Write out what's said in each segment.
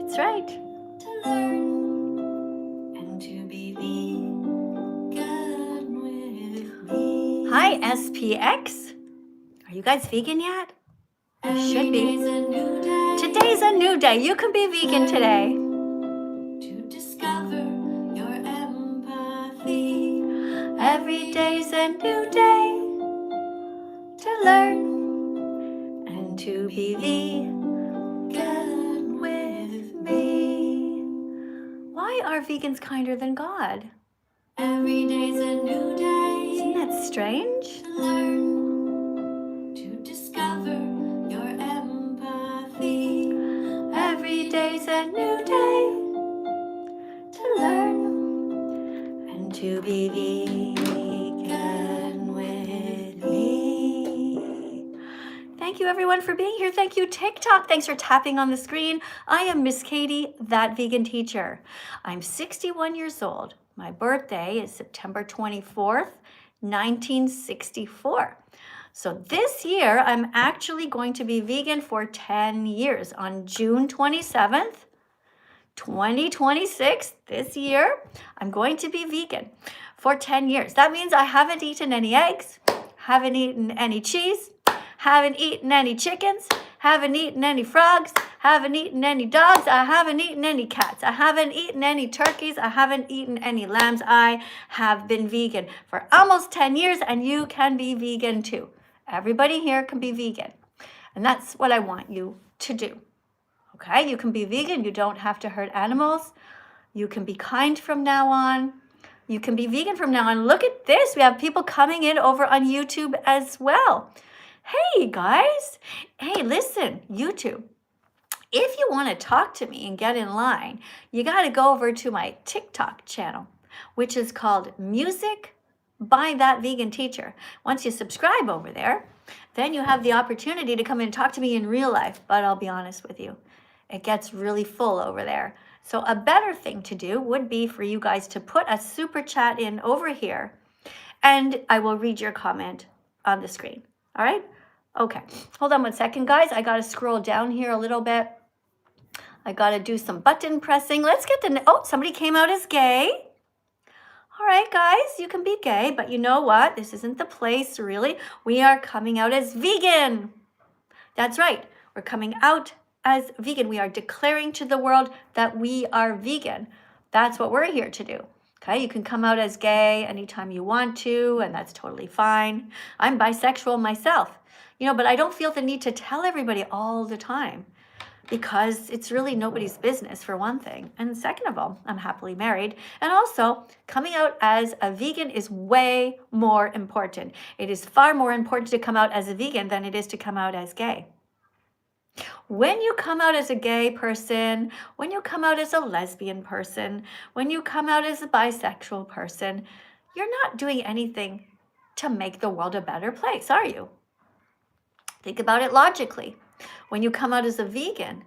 That's right. To learn and to be vegan with me. Hi, SPX. Are you guys vegan yet? You should be. Today's a new day. You can be vegan today. To discover your empathy. Every day's a new day. To learn and to be vegan with me. Why are vegans kinder than God? Every day's a new day. Isn't that strange? To learn, to discover your empathy. Every day's a new day. To learn and to be vegan with me. Thank you everyone for being here. Thank you TikTok. Thanks for tapping on the screen. I am Miss Katie, that vegan teacher. I'm 61 years old. My birthday is September 24th, 1964. So this year, I'm actually going to be vegan for 10 years. On June 27th, 2026, this year, I'm going to be vegan for 10 years. That means I haven't eaten any eggs, haven't eaten any cheese, haven't eaten any chickens, haven't eaten any frogs, haven't eaten any dogs, I haven't eaten any cats, I haven't eaten any turkeys, I haven't eaten any lambs. I have been vegan for almost 10 years, and you can be vegan too. Everybody here can be vegan. And that's what I want you to do. Okay, you can be vegan. You don't have to hurt animals. You can be kind from now on. You can be vegan from now on. Look at this. We have people coming in over on YouTube as well. Hey, guys. Hey, listen, YouTube. If you want to talk to me and get in line, you got to go over to my TikTok channel, which is called Music by That Vegan Teacher. Once you subscribe over there, then you have the opportunity to come and talk to me in real life. But I'll be honest with you, it gets really full over there. So a better thing to do would be for you guys to put a super chat in over here, and I will read your comment on the screen. All right? Okay. Hold on one second, guys. I got to scroll down here a little bit. I got to do some button pressing. Let's get the... Oh, somebody came out as gay. All right, guys, you can be gay, but you know what? This isn't the place, really. We are coming out as vegan. That's right. We're coming out as vegan. We are declaring to the world that we are vegan. That's what we're here to do. Okay, you can come out as gay anytime you want to, and that's totally fine. I'm bisexual myself, but I don't feel the need to tell everybody all the time, because it's really nobody's business, for one thing. And second of all, I'm happily married. And also, coming out as a vegan is way more important. It is far more important to come out as a vegan than it is to come out as gay. When you come out as a gay person, when you come out as a lesbian person, when you come out as a bisexual person, you're not doing anything to make the world a better place, are you? Think about it logically. When you come out as a vegan,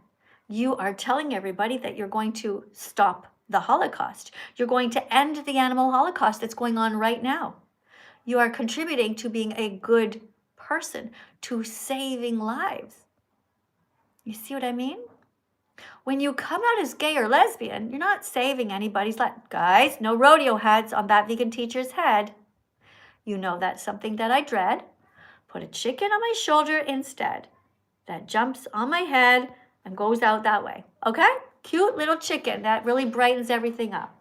you are telling everybody that you're going to stop the Holocaust. You're going to end the animal Holocaust that's going on right now. You are contributing to being a good person, to saving lives. You see what I mean? When you come out as gay or lesbian, you're not saving anybody's life. Guys, no rodeo hats on That Vegan Teacher's head. You know that's something that I dread. Put a chicken on my shoulder instead. That jumps on my head and goes out that way. Okay? Cute little chicken that really brightens everything up.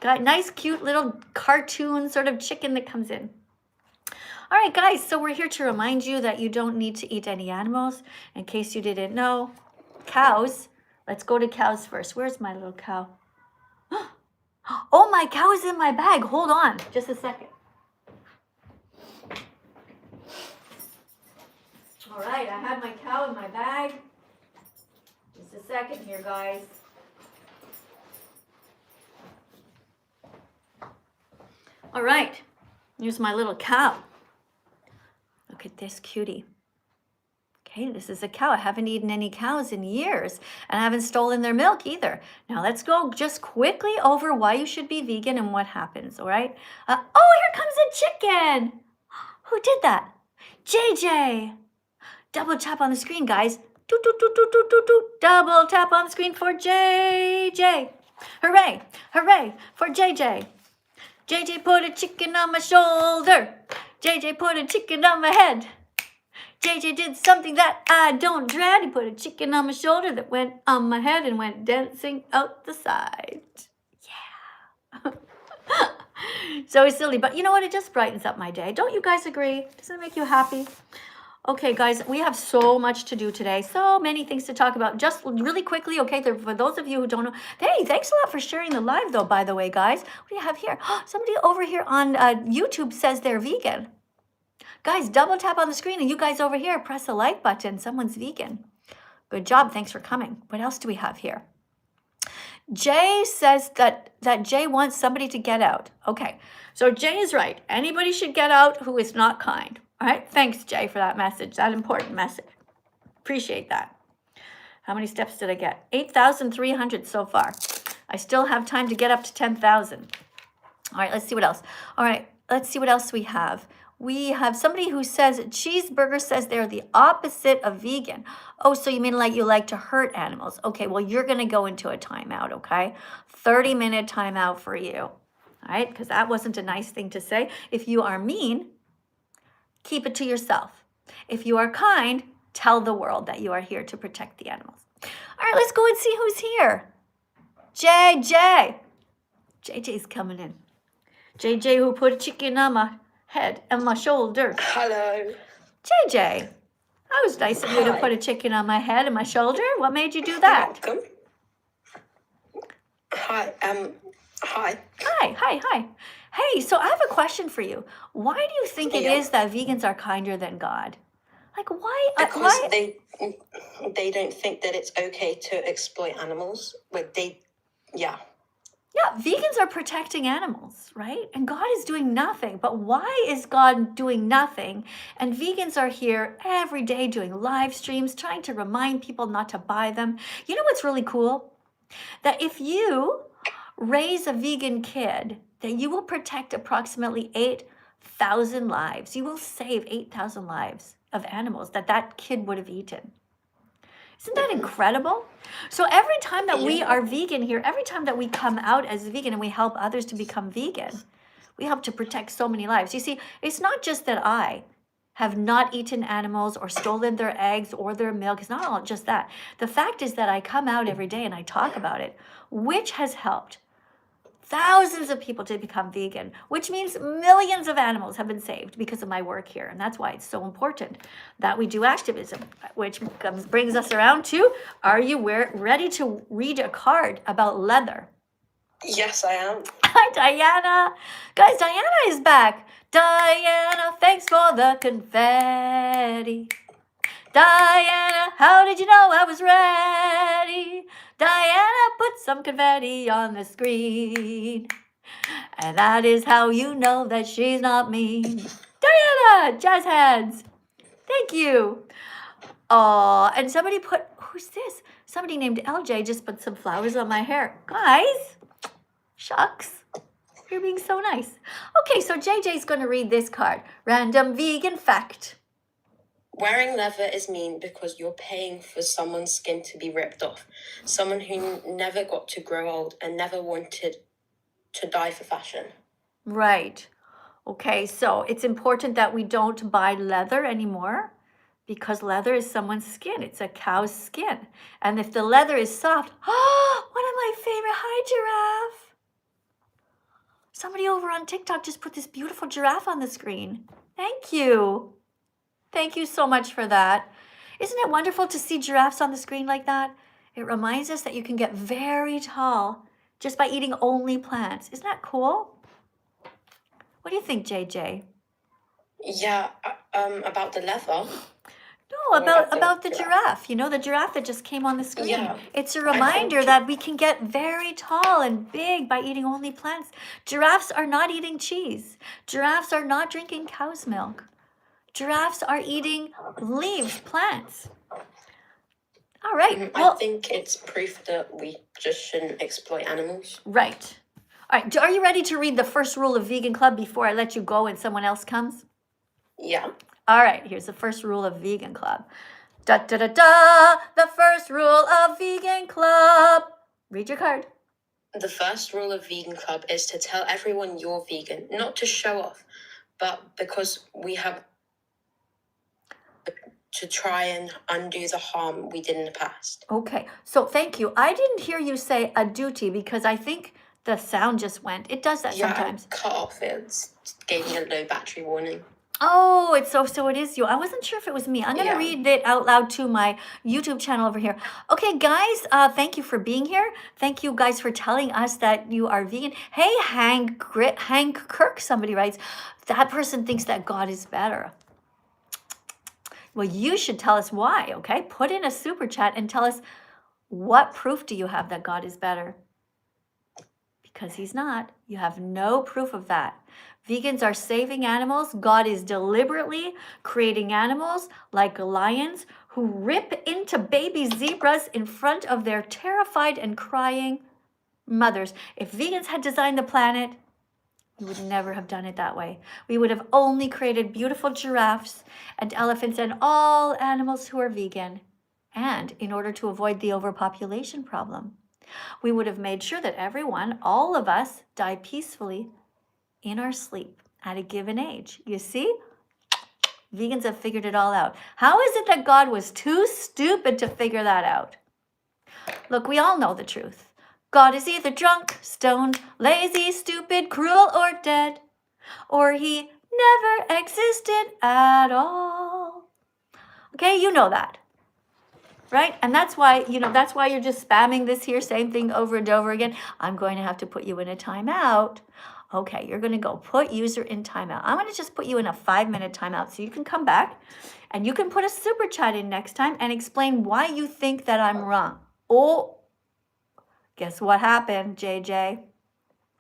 Got nice, cute little cartoon sort of chicken that comes in. All right, guys, so we're here to remind you that you don't need to eat any animals. In case you didn't know, cows. Let's go to cows first. Where's my little cow? Oh, my cow is in my bag. Hold on just a second. All right, I have my cow in my bag. Just a second here, guys. All right, here's my little cow. Look at this cutie. Okay, this is a cow. I haven't eaten any cows in years, and I haven't stolen their milk either. Now let's go just quickly over why you should be vegan and what happens, all right? Oh, here comes a chicken. Who did that? JJ. Double tap on the screen, guys. Doot, doot, doot, doot, doot, doot, doot. Double tap on the screen for JJ. Hooray, hooray for JJ. JJ put a chicken on my shoulder. JJ put a chicken on my head. JJ did something that I don't dread. He put a chicken on my shoulder that went on my head and went dancing out the side. Yeah. So silly, but you know what? It just brightens up my day. Don't you guys agree? Doesn't it make you happy? Okay, guys, we have so much to do today. So many things to talk about. Just really quickly, okay, for those of you who don't know. Hey, thanks a lot for sharing the live, though, by the way, guys. What do you have here? Somebody over here on YouTube says they're vegan. Guys, double tap on the screen, and you guys over here, press the like button. Someone's vegan. Good job. Thanks for coming. What else do we have here? Jay says that Jay wants somebody to get out. Okay, so Jay is right. Anybody should get out who is not kind. All right, thanks, Jay, for that message, that important message. Appreciate that. How many steps did I get? 8,300 so far. I still have time to get up to 10,000. All right, let's see what else. All right, let's see what else we have. We have somebody who says cheeseburger says they're the opposite of vegan. Oh, so you mean like you like to hurt animals? Okay, well, you're going to go into a timeout, okay? 30-minute timeout for you. All right, because that wasn't a nice thing to say. If you are mean, keep it to yourself. If you are kind, tell the world that you are here to protect the animals. All right, let's go and see who's here. JJ. JJ's coming in. JJ who put a chicken on my head and my shoulder. Hello. JJ, that was nice of you to put a chicken on my head and my shoulder. What made you do that? Welcome. Hi. Hi. Hi. Hey, so I have a question for you. Why do you think it is that vegans are kinder than God? Like, why? Because they don't think that it's okay to exploit animals. Yeah, vegans are protecting animals, right? And God is doing nothing. But why is God doing nothing? And vegans are here every day doing live streams, trying to remind people not to buy them. You know what's really cool? That if you raise a vegan kid, that you will protect approximately 8,000 lives. You will save 8,000 lives of animals that kid would have eaten. Isn't that incredible? So every time that we are vegan here, every time that we come out as vegan and we help others to become vegan, we help to protect so many lives. You see, it's not just that I have not eaten animals or stolen their eggs or their milk. It's not all just that. The fact is that I come out every day and I talk about it, which has helped thousands of people to become vegan, which means millions of animals have been saved because of my work here. And that's why it's so important that we do activism, which brings us around to, are you ready to read a card about leather? Yes, I am. Hi, Diana. Guys, Diana is back. Diana, thanks for the confetti. Diana, how did you know I was ready? Diana, put some confetti on the screen. And that is how you know that she's not mean. Diana, jazz hands. Thank you. Oh, and somebody put, who's this? Somebody named LJ just put some flowers on my hair. Guys, shucks. You're being so nice. Okay, so JJ's going to read this card. Random vegan fact. Wearing leather is mean because you're paying for someone's skin to be ripped off. Someone who never got to grow old and never wanted to die for fashion. Right. Okay, so it's important that we don't buy leather anymore because leather is someone's skin. It's a cow's skin. And if the leather is soft, one of my favorite, hi, giraffe. Somebody over on TikTok just put this beautiful giraffe on the screen. Thank you. Thank you so much for that. Isn't it wonderful to see giraffes on the screen like that? It reminds us that you can get very tall just by eating only plants. Isn't that cool? What do you think, JJ? Yeah, about the leather. No, about the giraffe. You know, the giraffe that just came on the screen. Yeah. It's a reminder that we can get very tall and big by eating only plants. Giraffes are not eating cheese. Giraffes are not drinking cow's milk. Giraffes are eating leaves, plants. All right. I think it's proof that we just shouldn't exploit animals. Right. All right. Are you ready to read the first rule of Vegan Club before I let you go and someone else comes? Yeah. All right. Here's the first rule of Vegan Club. Da da da da. The first rule of Vegan Club. Read your card. The first rule of Vegan Club is to tell everyone you're vegan, not to show off, but because we have to try and undo the harm we did in the past. Okay, so thank you. I didn't hear you say a duty because I think the sound just went. It does that sometimes. I cut off. It gave me a low battery warning. Oh, it's so it is you. I wasn't sure if it was me. I'm gonna read it out loud to my YouTube channel over here. Okay, guys, thank you for being here. Thank you guys for telling us that you are vegan. Hey, Hank Kirk, somebody writes, that person thinks that God is better. Well, you should tell us why, okay? Put in a super chat and tell us, what proof do you have that God is better? Because he's not. You have no proof of that. Vegans are saving animals. God is deliberately creating animals like lions who rip into baby zebras in front of their terrified and crying mothers. If vegans had designed the planet, we would never have done it that way. We would have only created beautiful giraffes and elephants and all animals who are vegan. And in order to avoid the overpopulation problem, we would have made sure that everyone, all of us, die peacefully in our sleep at a given age. You see? Vegans have figured it all out. How is it that God was too stupid to figure that out? Look, we all know the truth. God is either drunk, stoned, lazy, stupid, cruel, or dead. Or he never existed at all. Okay, you know that. Right? And that's why, that's why you're just spamming this here, same thing over and over again. I'm going to have to put you in a timeout. Okay, you're going to go put user in timeout. I'm going to just put you in a 5-minute timeout so you can come back and you can put a super chat in next time and explain why you think that I'm wrong. Oh, guess what happened, JJ?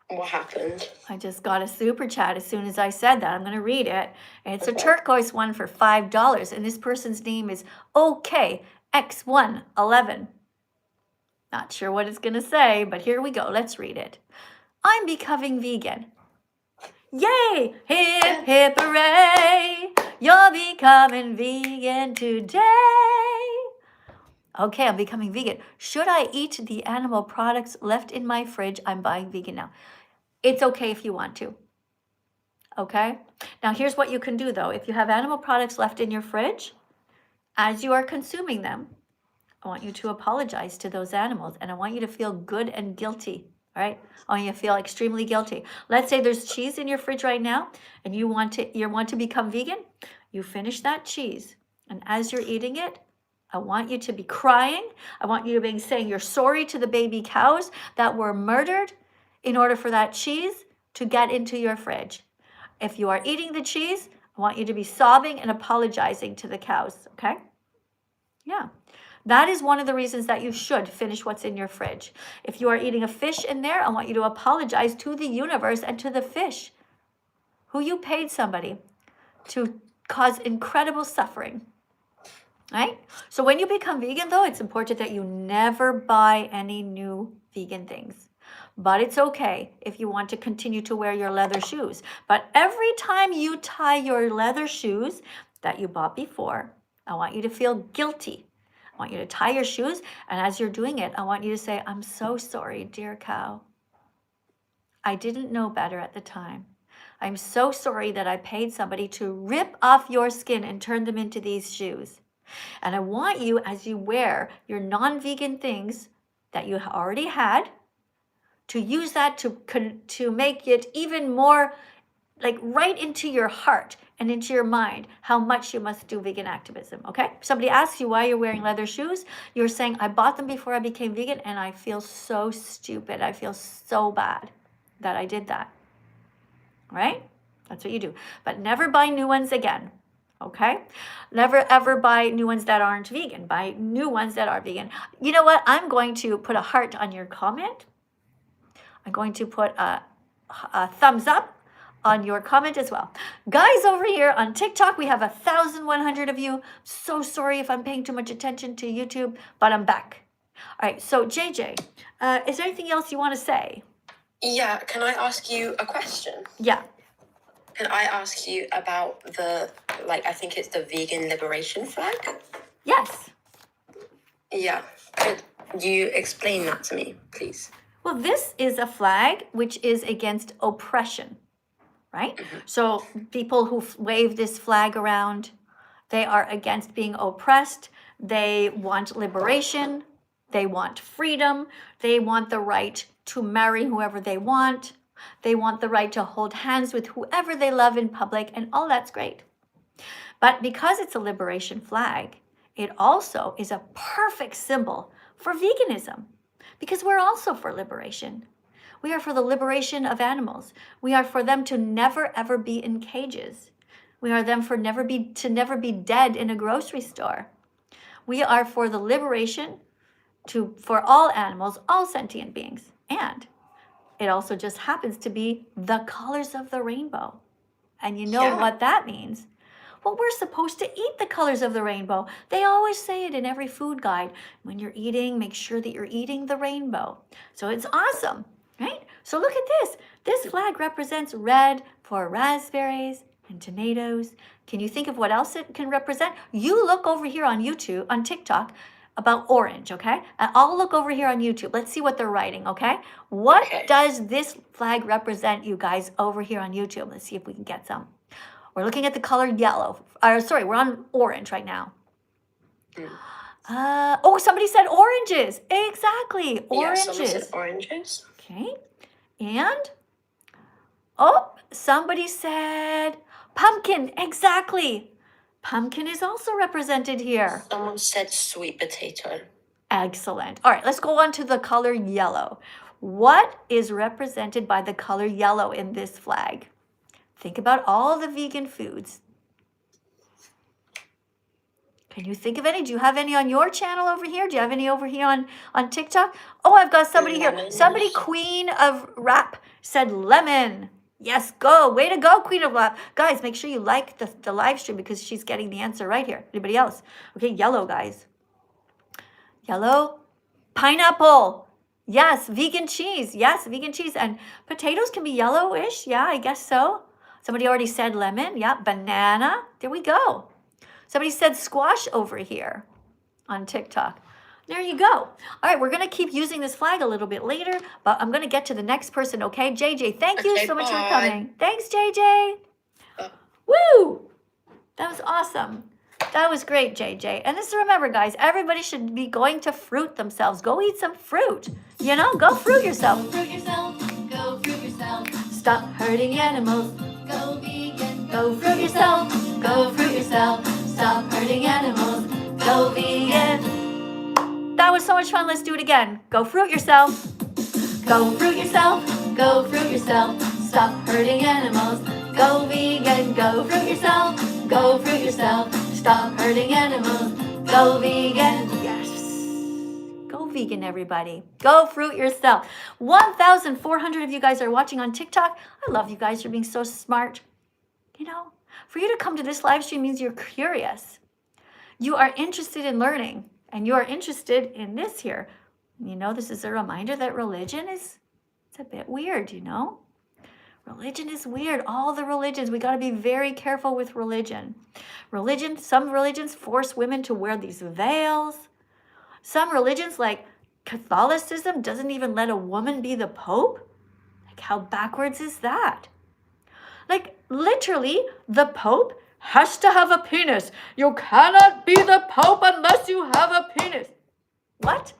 What happened? I just got a super chat as soon as I said that. I'm going to read it. And it's a turquoise one for $5. And this person's name is OKX111. Not sure what it's going to say, but here we go. Let's read it. I'm becoming vegan. Yay! Hip, hip, hooray! You're becoming vegan today. Okay, I'm becoming vegan. Should I eat the animal products left in my fridge? I'm buying vegan now. It's okay if you want to. Okay? Now, here's what you can do, though. If you have animal products left in your fridge, as you are consuming them, I want you to apologize to those animals, and I want you to feel good and guilty. All right? I want you to feel extremely guilty. Let's say there's cheese in your fridge right now, and you want to become vegan. You finish that cheese, and as you're eating it, I want you to be crying. I want you to be saying you're sorry to the baby cows that were murdered in order for that cheese to get into your fridge. If you are eating the cheese, I want you to be sobbing and apologizing to the cows, okay? Yeah. That is one of the reasons that you should finish what's in your fridge. If you are eating a fish in there, I want you to apologize to the universe and to the fish who you paid somebody to cause incredible suffering. Right? So when you become vegan, though, it's important that you never buy any new vegan things. But it's okay if you want to continue to wear your leather shoes. But every time you tie your leather shoes that you bought before, I want you to feel guilty. I want you to tie your shoes, and as you're doing it, I want you to say, I'm so sorry, dear cow. I didn't know better at the time. I'm so sorry that I paid somebody to rip off your skin and turn them into these shoes. And I want you, as you wear your non-vegan things that you already had, to use that to make it even more like right into your heart and into your mind how much you must do vegan activism, okay? If somebody asks you why you're wearing leather shoes, you're saying, I bought them before I became vegan and I feel so stupid. I feel so bad that I did that, right? That's what you do. But never buy new ones again, okay? Never ever buy new ones that aren't vegan. Buy new ones that are vegan. You know what? I'm going to put a heart on your comment. I'm going to put a thumbs up on your comment as well. Guys, over here on TikTok, we have 1,100 of you. So sorry if I'm paying too much attention to YouTube, but I'm back. All right, so JJ, is there anything else you want to say? Yeah, can I ask you a question? Yeah. Can I ask you about I think it's the vegan liberation flag? Yes. Yeah. Could you explain that to me, please? Well, this is a flag which is against oppression, right? So people who wave this flag around, they are against being oppressed. They want liberation. They want freedom. They want the right to marry whoever they want. They want the right to hold hands with whoever they love in public, and all that's great. But because it's a liberation flag, it also is a perfect symbol for veganism, because we're also for liberation. We are for the liberation of animals. We are for them to never ever be in cages. We are them for never be dead in a grocery store. We are for the liberation for all animals, all sentient beings. And it also just happens to be the colors of the rainbow. And you know what that means? Well, we're supposed to eat the colors of the rainbow. They always say it in every food guide. When you're eating, make sure that you're eating the rainbow. So it's awesome, right? So look at this. This flag represents red for raspberries and tomatoes. Can you think of what else it can represent? You look over here on YouTube, on TikTok, about orange, okay? And I'll look over here on YouTube. Let's see what they're writing, okay? What does this flag represent, you guys, over here on YouTube? Let's see if we can get some. We're looking at the color yellow. We're on orange right now. Somebody said oranges. Exactly, oranges. Yeah, someone said oranges. Okay, and somebody said pumpkin. Exactly. Pumpkin is also represented here. Someone said sweet potato. Excellent. All right, let's go on to the color yellow. What is represented by the color yellow in this flag? Think about all the vegan foods. Can you think of any? Do you have any on your channel over here? Do you have any over here on TikTok? Oh, I've got somebody here. Somebody, Queen of Rap, said lemon. Yes, go. Way to go, Queen of Rap. Guys, make sure you like the live stream because she's getting the answer right here. Anybody else? Okay, yellow, guys. Yellow. Pineapple. Yes, vegan cheese. Yes, vegan cheese. And potatoes can be yellowish. Yeah, I guess so. Somebody already said lemon. Yeah, banana. There we go. Somebody said squash over here on TikTok. There you go. All right, we're going to keep using this flag a little bit later, but I'm going to get to the next person, okay? JJ, thank you so much for coming. Thanks, JJ. Woo! That was awesome. That was great, JJ. And just remember, guys, everybody should be going to fruit themselves. Go eat some fruit. You know, go fruit yourself. Fruit yourself. Go fruit yourself. Stop hurting animals. Go vegan. Go fruit yourself. Go fruit yourself. Stop hurting animals. Go vegan. That was so much fun. Let's do it again. Go fruit yourself. Go fruit yourself. Go fruit yourself. Stop hurting animals. Go vegan. Go fruit yourself. Go fruit yourself. Stop hurting animals. Go vegan. Yes. Go vegan, everybody. Go fruit yourself. 1,400 of you guys are watching on TikTok. I love you guys for being so smart. You know, for you to come to this live stream means you're curious. You are interested in learning, and you are interested in this here. You know, this is a reminder that religion it's a bit weird, you know? Religion is weird. All the religions, we got to be very careful with religion. Some religions force women to wear these veils. Some religions, like Catholicism, doesn't even let a woman be the Pope. Like, how backwards is that? Like, literally, the Pope has to have a penis. You cannot be the Pope unless you have a penis. What?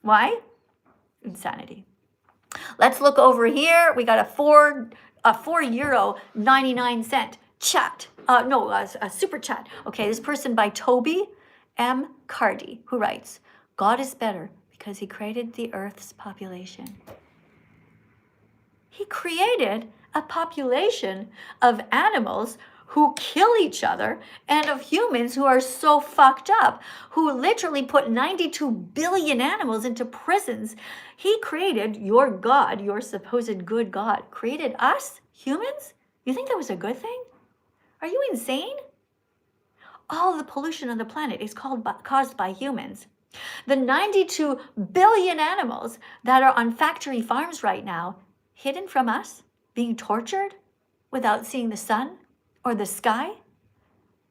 Why? Insanity. Let's look over here. We got a €4.99 chat. A super chat. Okay, this person by Toby M. Cardy, who writes, God is better because he created the Earth's population. He created a population of animals who kill each other and of humans who are so fucked up, who literally put 92 billion animals into prisons. He created your God, your supposed good God, created us, humans? You think that was a good thing? Are you insane? All the pollution on the planet is caused by humans. The 92 billion animals that are on factory farms right now, hidden from us, being tortured without seeing the sun or the sky.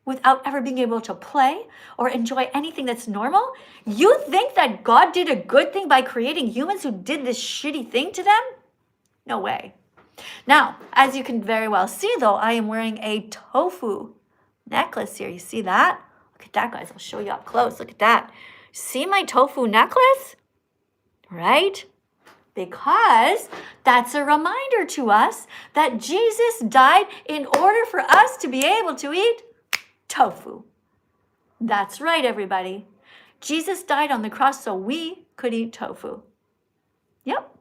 without ever being able to play or enjoy anything that's normal? You think that God did a good thing by creating humans who did this shitty thing to them? No way. Now, as you can very well see, though, I am wearing a tofu necklace here. You see that? Look at that, guys. I'll show you up close. Look at that. See my tofu necklace? Right? Because that's a reminder to us that Jesus died in order for us to be able to eat tofu. That's right, everybody. Jesus died on the cross so we could eat tofu. Yep.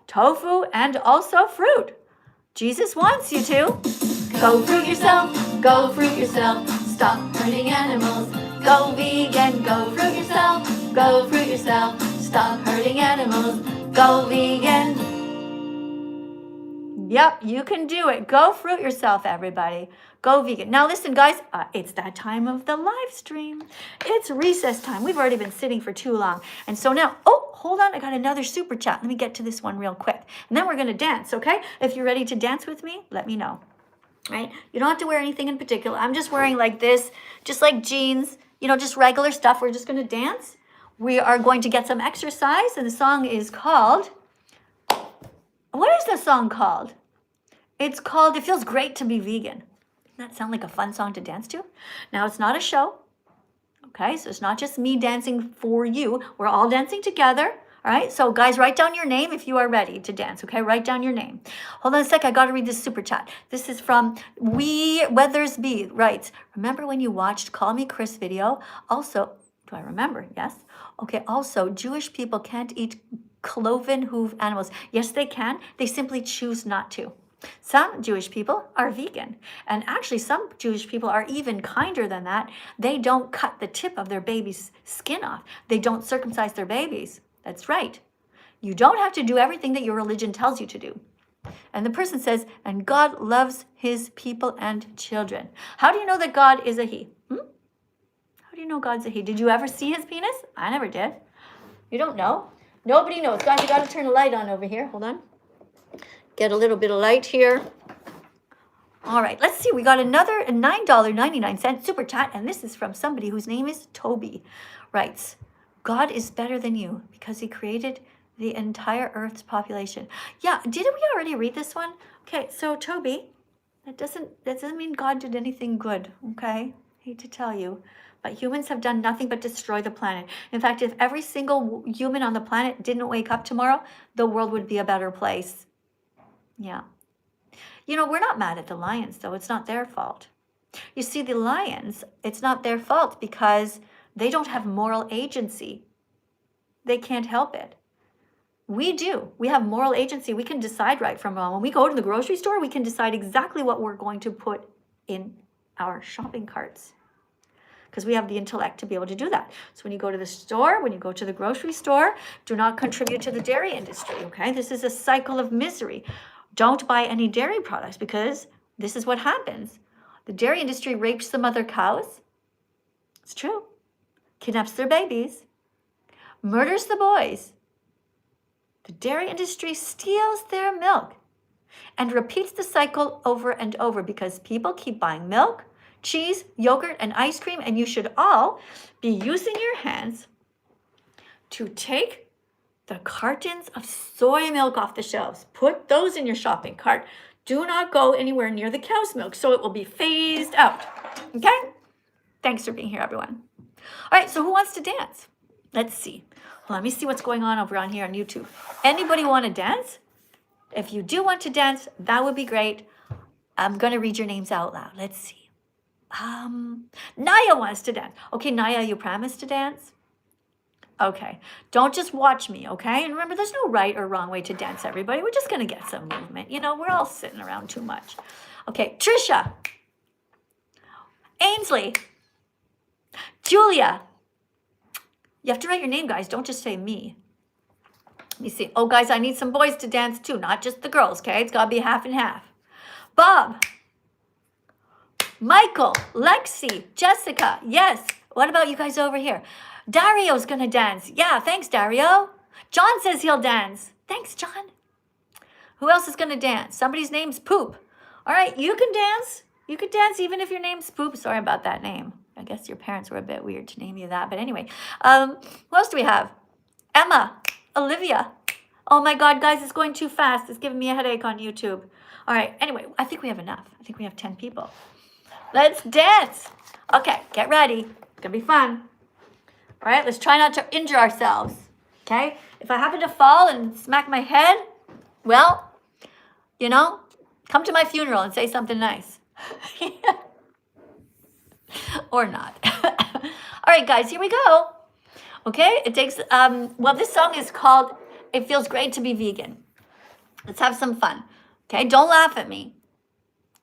Tofu and also fruit. Jesus wants you to. Go fruit yourself, go fruit yourself. Stop hurting animals. Go vegan, go fruit yourself, go fruit yourself. Stop hurting animals. Go vegan. Yep, you can do it. Go fruit yourself, everybody. Go vegan. Now listen, guys, it's that time of the live stream. It's recess time. We've already been sitting for too long. And so now, hold on, I got another super chat. Let me get to this one real quick. And then we're going to dance, okay? If you're ready to dance with me, let me know. Right? You don't have to wear anything in particular. I'm just wearing like this, just like jeans, just regular stuff. We're just going to dance. We are going to get some exercise, and the song is called, what is the song called? It's called, It Feels Great to Be Vegan. Doesn't that sound like a fun song to dance to? Now, it's not a show, okay? So it's not just me dancing for you. We're all dancing together, all right? So, guys, write down your name if you are ready to dance, okay? Write down your name. Hold on a sec. I got to read this super chat. This is from Weathersby. Writes, remember when you watched Call Me Chris video? Also, do I remember? Yes. Okay, also, Jewish people can't eat cloven hoof animals. Yes, they can. They simply choose not to. Some Jewish people are vegan. And actually, some Jewish people are even kinder than that. They don't cut the tip of their baby's skin off. They don't circumcise their babies. That's right. You don't have to do everything that your religion tells you to do. And the person says, and God loves his people and children. How do you know that God is a he? How do you know God's a he? Did you ever see his penis? I never did. You don't know. Nobody knows. Guys, you got to turn the light on over here. Hold on. Get a little bit of light here. All right, let's see. We got another $9.99 super chat, and this is from somebody whose name is Toby. Writes, God is better than you because he created the entire Earth's population. Yeah, didn't we already read this one? Okay, so Toby, that doesn't mean God did anything good, okay? Hate to tell you. But humans have done nothing but destroy the planet. In fact, if every single human on the planet didn't wake up tomorrow, the world would be a better place. Yeah. We're not mad at the lions, though. It's not their fault. You see, the lions, it's not their fault because they don't have moral agency. They can't help it. We do. We have moral agency. We can decide right from wrong. When we go to the grocery store, we can decide exactly what we're going to put in our shopping carts, because we have the intellect to be able to do that. So when you go to the store, when you go to the grocery store, do not contribute to the dairy industry, okay? This is a cycle of misery. Don't buy any dairy products because this is what happens. The dairy industry rapes the mother cows. It's true. Kidnaps their babies. Murders the boys. The dairy industry steals their milk and repeats the cycle over and over because people keep buying milk, cheese, yogurt, and ice cream, and you should all be using your hands to take the cartons of soy milk off the shelves. Put those in your shopping cart. Do not go anywhere near the cow's milk, so it will be phased out. Okay? Thanks for being here, everyone. All right, so who wants to dance? Let's see. Let me see what's going on over on here on YouTube. Anybody want to dance? If you do want to dance, that would be great. I'm going to read your names out loud. Let's see. Naya wants to dance. Okay, Naya, you promise to dance? Okay, don't just watch me, okay? And remember, there's no right or wrong way to dance, everybody. We're just going to get some movement. We're all sitting around too much. Okay, Trisha, Ainsley, Julia. You have to write your name, guys. Don't just say me. Let me see. Oh, guys, I need some boys to dance too, not just the girls, okay? It's got to be half and half. Bob, Michael, Lexi, Jessica. Yes. What about you guys over here? Dario's going to dance. Yeah, thanks, Dario. John says he'll dance. Thanks, John. Who else is going to dance? Somebody's name's Poop. All right, you can dance. You could dance even if your name's Poop. Sorry about that name. I guess your parents were a bit weird to name you that. But anyway, who else do we have? Emma, Olivia. Oh my God, guys, it's going too fast. It's giving me a headache on YouTube. All right, anyway, I think we have enough. I think we have 10 people. Let's dance. Okay, get ready. It's gonna be fun. All right, let's try not to injure ourselves. Okay, if I happen to fall and smack my head, well, you know, come to my funeral and say something nice. Or not. All right, guys, here we go. Okay, it takes, well, this song is called It Feels Great to Be Vegan. Let's have some fun. Okay, don't laugh at me.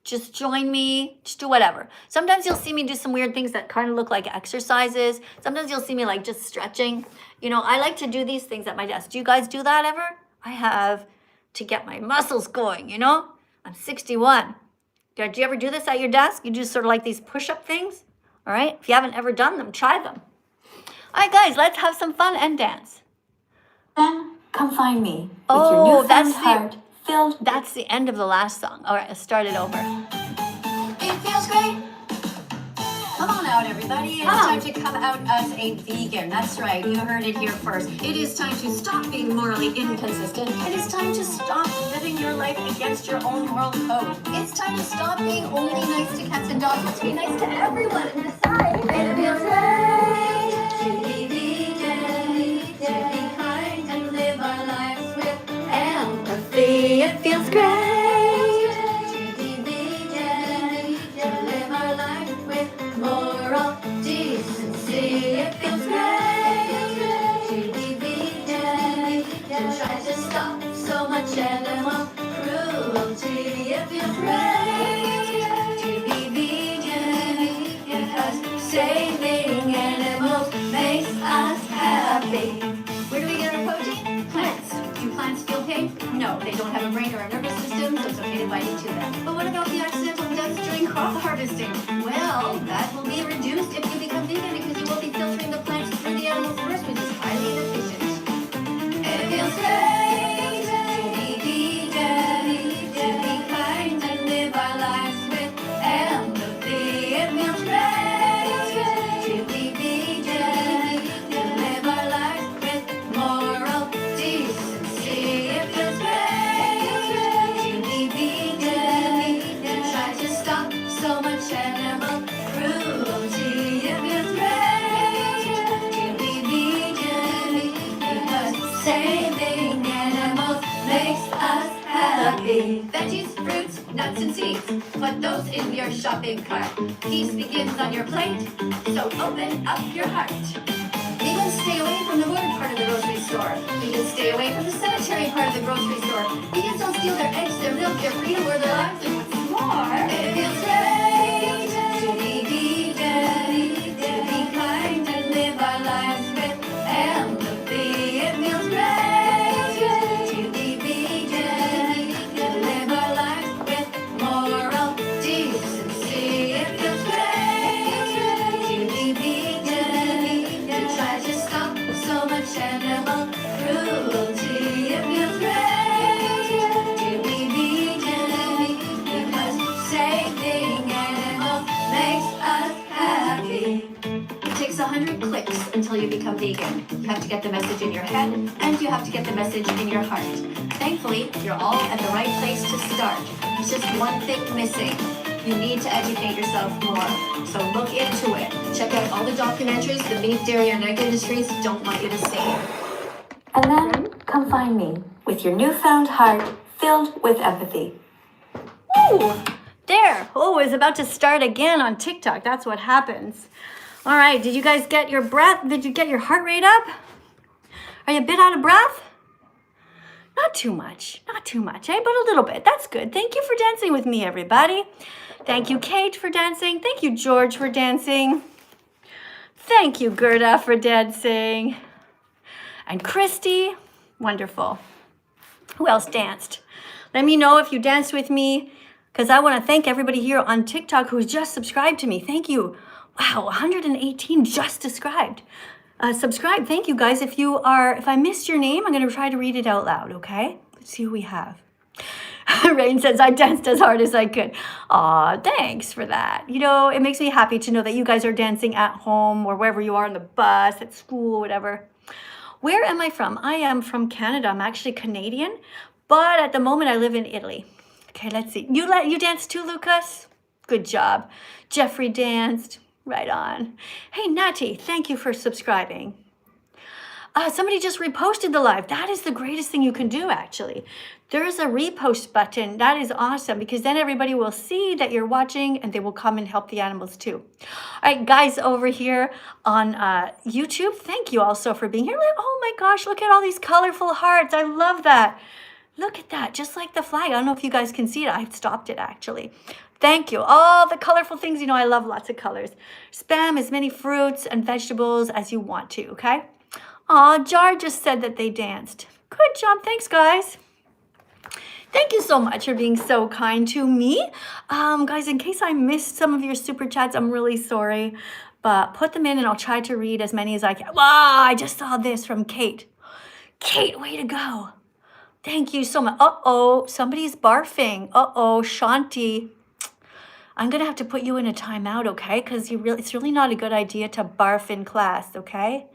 Just join me, just do whatever. Sometimes you'll see me do some weird things that kind of look like exercises. Sometimes you'll see me like just stretching. You know, I like to do these things at my desk. Do you guys do that ever? I have to get my muscles going, you know? I'm 61. Did you ever do this at your desk? You do sort of like these push-up things, all right? If you haven't ever done them, try them. All right, guys, let's have some fun and dance. Then come find me with Oh, your newfound that's the- heart filled. That's the end of the last song. All right, let's start it over. It feels great. Come on out, everybody. It's time to come out as a vegan. That's right. You heard it here first. It is time to stop being morally inconsistent. It is time to stop living your life against your own moral code. It's time to stop being only nice to cats and dogs, but to be nice to everyone and decide. It feels great to be vegan, to be kind and live our lives with empathy. It feels great. Moral decency. It feels great to be vegan, to try to stop so much animal cruelty. It feels great to be vegan, because saving animals makes us happy. Where do we get our protein? Plants. Do plants feel pain? No, they don't have a brain or a nervous system, so it's okay to bite into them. But what about the accidental deaths during crop harvesting? Well, that will be reduced if you become vegan, because you will be filtering the plants through the animals first, which is highly inefficient. It feels great to be vegan, to be kind and live our lives with empathy. It feels great to be vegan, to live our lives with moral decency. It feels great to be vegan, to try to stop so much animal cruelty. It feels great to be vegan, because saving animals makes us happy. Veggies, fruits, nuts, and seeds, put those in your shopping cart. Peace begins on your plate, so open up your heart. Vegans stay away from the word part of the grocery store. Vegans stay away from the cemetery part of the grocery store. Vegans don't steal their eggs, their milk, their freedom, or their lives. And what's more, it feels great to be vegan, to be kind and live our lives with empathy. It feels great to be vegan, to live our lives with moral decency. It feels great to be vegan, to try to stop so much animal cruelty. It feels great to be vegan, because saving animals makes us happy. It takes 100 clicks until you become vegan. You have to get the message in your head, and you have to get the message in your heart. Thankfully, you're all at the right place to start. There's just one thing missing. You need to educate yourself more. So look into it. Check out all the documentaries the beef, dairy, and egg industries don't want you to see. And then come find me with your newfound heart filled with empathy. Ooh, there. Oh, it's about to start again on TikTok. That's what happens. All right, did you guys get your breath? Did you get your heart rate up? Are you a bit out of breath? Not too much, eh? But a little bit. That's good. Thank you for dancing with me, everybody. Thank you, Kate, for dancing. Thank you, George, for dancing. Thank you, Gerda, for dancing. And Christy, wonderful. Who else danced? Let me know if you danced with me, because I want to thank everybody here on TikTok who's just subscribed to me. Thank you. Wow, 118 just subscribed. Thank you, guys. If I missed your name, I'm going to try to read it out loud, okay? Let's see who we have. Rain says, I danced as hard as I could. Aw, thanks for that. You know, it makes me happy to know that you guys are dancing at home or wherever you are on the bus, at school, whatever. Where am I from? I am from Canada. I'm actually Canadian, but at the moment I live in Italy. Okay, let's see. You danced too, Lucas? Good job. Jeffrey danced. Right on. Hey, Natty, thank you for subscribing. Somebody just reposted the live. That is the greatest thing you can do, actually. There is a repost button. That is awesome because then everybody will see that you're watching and they will come and help the animals too. All right, guys over here on YouTube, thank you also for being here. Oh my gosh, look at all these colorful hearts. I love that. Look at that, just like the flag. I don't know if you guys can see it. I've stopped it actually. Thank you. All the colorful things. You know, I love lots of colors. Spam as many fruits and vegetables as you want to, okay? Aw, Jar just said that they danced. Good job. Thanks, guys. Thank you so much for being so kind to me. Guys, in case I missed some of your super chats, I'm really sorry. But put them in and I'll try to read as many as I can. Wow, I just saw this from Kate. Kate, way to go. Thank you so much. Uh-oh, somebody's barfing. Uh-oh, Shanti. I'm going to have to put you in a timeout, okay? Because it's really not a good idea to barf in class, okay?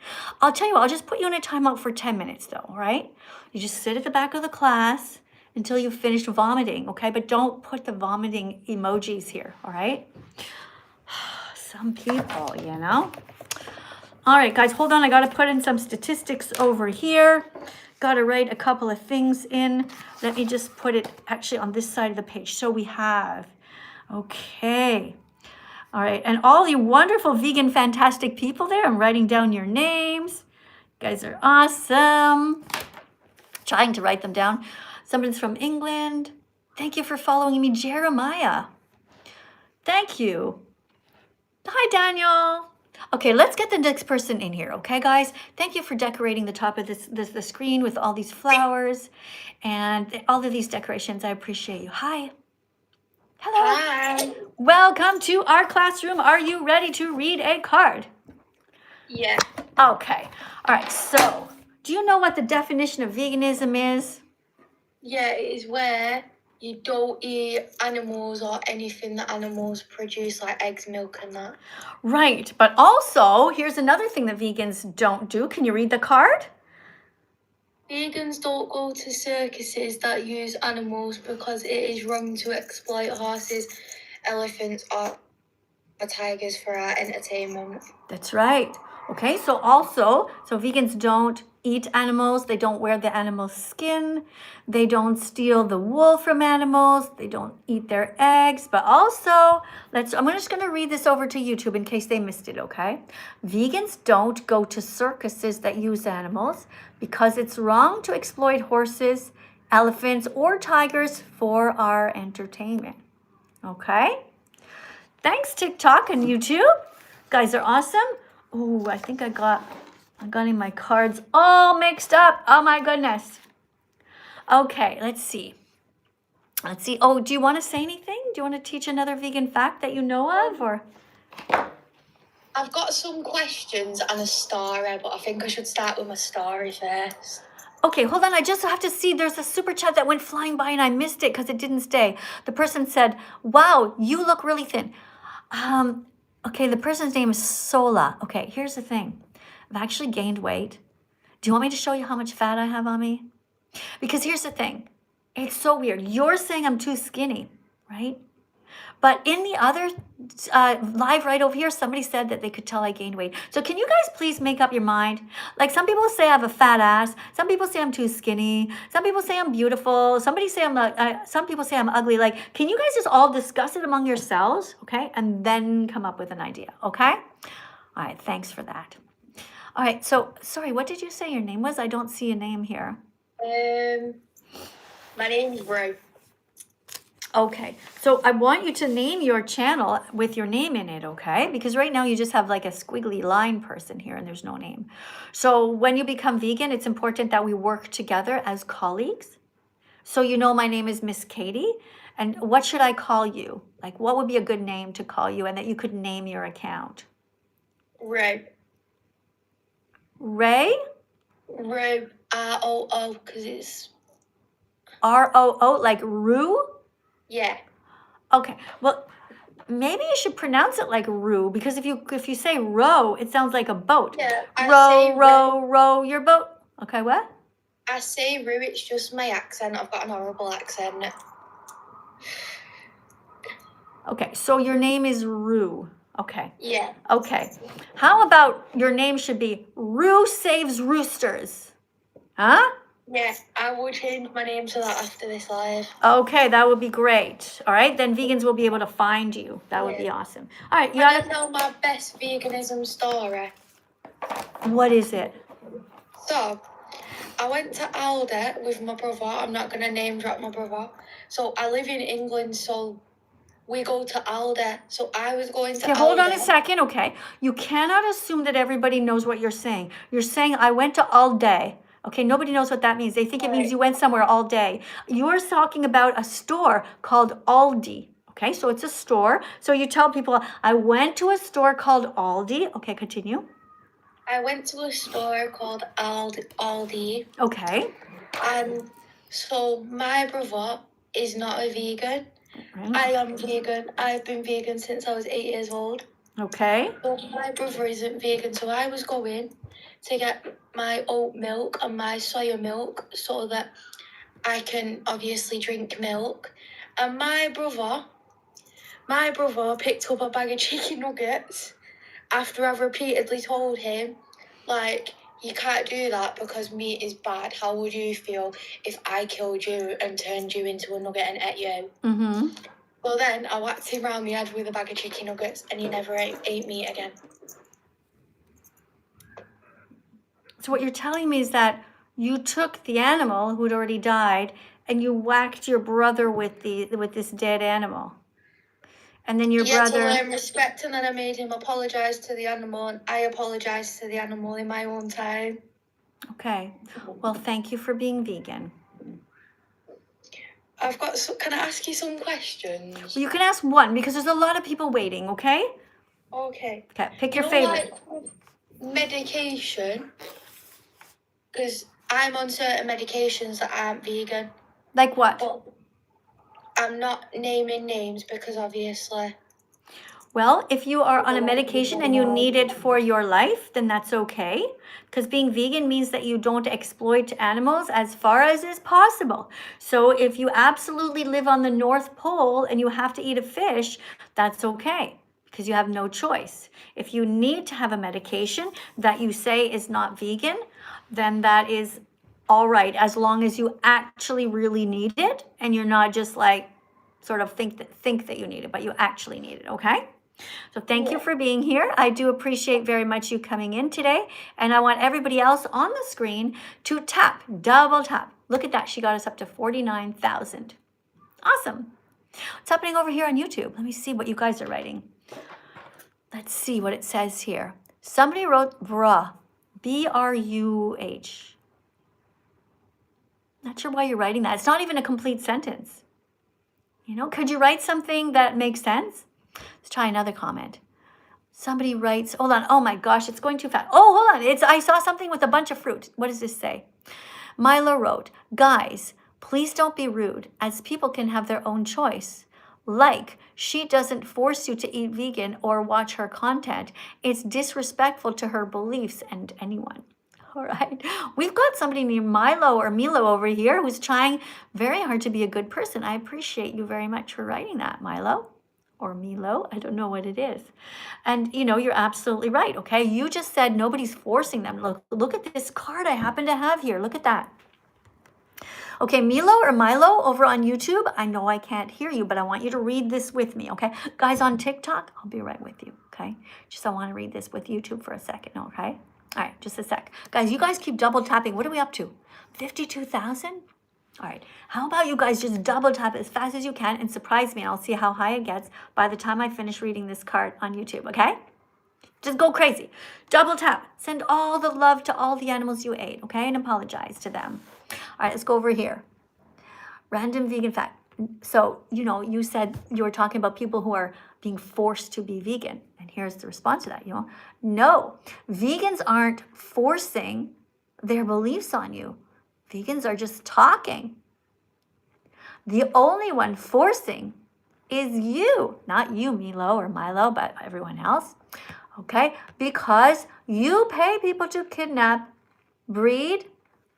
I'll tell you what, I'll just put you in a timeout for 10 minutes, though, all right? You just sit at the back of the class until you've finished vomiting, okay? But don't put the vomiting emojis here, all right? Some people, you know? All right, guys, hold on. I got to put in some statistics over here. Got to write a couple of things in. Let me just put it actually on this side of the page. So we have... Okay. All right. And all you wonderful vegan fantastic people there, I'm writing down your names. You guys are awesome. Trying to write them down. Somebody's from England. Thank you for following me, Jeremiah. Thank you. Hi, Daniel. Okay, let's get the next person in here. Okay, guys? Thank you for decorating the top of the screen with all these flowers and all of these decorations. I appreciate you. Hi. Hello. Hi. Welcome to our classroom. Are you ready to read a card? Yeah. Okay. All right. So, do you know what the definition of veganism is? Yeah, it is where you don't eat animals or anything that animals produce, like eggs, milk, and that. Right. But also, here's another thing that vegans don't do. Can you read the card? Vegans don't go to circuses that use animals because it is wrong to exploit horses, elephants, or tigers for our entertainment. That's right. Okay, so vegans don't eat animals, they don't wear the animal's skin, they don't steal the wool from animals, they don't eat their eggs, but also, I'm just going to read this over to YouTube in case they missed it, okay? Vegans don't go to circuses that use animals because it's wrong to exploit horses, elephants, or tigers for our entertainment, okay? Thanks, TikTok and YouTube. Guys are awesome. Oh, I think I got in my cards all mixed up. Oh my goodness. Okay, let's see. Oh, do you want to say anything? Do you want to teach another vegan fact that you know of, or? I've got some questions and a story, but I think I should start with my story first. Okay, hold on. I just have to see. There's a super chat that went flying by and I missed it because it didn't stay. The person said, wow, you look really thin. Okay, the person's name is Sola. Okay, here's the thing. I've actually gained weight. Do you want me to show you how much fat I have on me? Because here's the thing. It's so weird. You're saying I'm too skinny, right? But in the other live right over here, somebody said that they could tell I gained weight. So can you guys please make up your mind? Like some people say I have a fat ass. Some people say I'm too skinny. Some people say I'm beautiful. Some people say I'm ugly. Like, can you guys just all discuss it among yourselves, okay? And then come up with an idea, okay? All right, thanks for that. All right, so, sorry, what did you say your name was? I don't see a name here. My name's Ray. Okay, so I want you to name your channel with your name in it, okay? Because right now you just have like a squiggly line person here and there's no name. So when you become vegan, it's important that we work together as colleagues. So you know my name is Miss Katie, and what should I call you? Like what would be a good name to call you and that you could name your account? Ray. Ray? Ray, R-O-O, because it's R-O-O, like roo? Yeah. Okay, well, maybe you should pronounce it like roo, because if you say row, it sounds like a boat. Yeah, Row your boat. Okay, what? I say roo, it's just my accent. I've got an horrible accent. Okay, so your name is Roo. Okay. Yeah. Okay. How about your name should be Roo Saves Roosters? Huh? Yeah, I will change my name to that after this live. Okay, that would be great. All right, then vegans will be able to find you. That would be awesome. All right, you I'm got gonna tell my best veganism story. What is it? So, I went to Aldi with my brother. I'm not gonna name drop my brother. So I live in England, so we go to Aldi. So I was going to Okay, hold on a Aldi. second, okay? You cannot assume that everybody knows what you're saying. You're saying, I went to all day. Okay, nobody knows what that means. They think it means you went somewhere all day. You're talking about a store called Aldi. Okay, so it's a store. So you tell people, I went to a store called Aldi. Okay, continue. I went to a store called Aldi. Okay. And so my brother is not a vegan. Right. I am vegan. I've been vegan since I was 8 years old. Okay. But my brother isn't vegan, so I was going to get my oat milk and my soya milk so that I can obviously drink milk. And my brother picked up a bag of chicken nuggets after I've repeatedly told him, like, you can't do that because meat is bad. How would you feel if I killed you and turned you into a nugget and ate you? Mm-hmm. Well, then I whacked him round the head with a bag of chicken nuggets and he never ate meat again. So what you're telling me is that you took the animal who'd already died and you whacked your brother with this dead animal. And then your brother... to learn respect, and then I made him apologise to the animal, and I apologised to the animal in my own time. Okay. Well, thank you for being vegan. Can I ask you some questions? Well, you can ask one because there's a lot of people waiting, okay? Okay. Okay, pick your favorite. Like medication, because I'm on certain medications that aren't vegan. Like what? But I'm not naming names because obviously... Well, if you are on a medication and you need it for your life, then that's okay. Because being vegan means that you don't exploit animals as far as is possible. So if you absolutely live on the North Pole and you have to eat a fish, that's okay. Because you have no choice. If you need to have a medication that you say is not vegan, then that is all right, as long as you actually really need it and you're not just like sort of think that you need it, but you actually need it, okay? So thank you for being here. I do appreciate very much you coming in today. And I want everybody else on the screen to tap, double tap. Look at that. She got us up to 49,000. Awesome. What's happening over here on YouTube? Let me see what you guys are writing. Let's see what it says here. Somebody wrote bruh, B-R-U-H. Not sure why you're writing that. It's not even a complete sentence. You know, could you write something that makes sense? Let's try another comment. Somebody writes, hold on. Oh my gosh, it's going too fast. Oh, hold on. I saw something with a bunch of fruit. What does this say? Milo wrote, guys, please don't be rude, as people can have their own choice. Like, she doesn't force you to eat vegan or watch her content. It's disrespectful to her beliefs and anyone. All right. We've got somebody named Milo or Milo over here who's trying very hard to be a good person. I appreciate you very much for writing that, Milo. Or Milo, I don't know what it is. And you know, you're absolutely right, okay? You just said nobody's forcing them. Look at this card I happen to have here. Look at that. Okay, Milo or Milo over on YouTube, I know I can't hear you, but I want you to read this with me, okay? Guys on TikTok, I'll be right with you, okay? Just I want to read this with YouTube for a second, okay? All right, just a sec. Guys, you guys keep double tapping. What are we up to? 52,000? All right, how about you guys just double tap as fast as you can and surprise me, and I'll see how high it gets by the time I finish reading this card on YouTube, okay? Just go crazy. Double tap. Send all the love to all the animals you ate, okay? And apologize to them. All right, let's go over here. Random vegan fact. So, you know, you said you were talking about people who are being forced to be vegan. And here's the response to that, you know. No, vegans aren't forcing their beliefs on you. Vegans are just talking. The only one forcing is you. Not you, Milo or Milo, but everyone else. Okay? Because you pay people to kidnap, breed,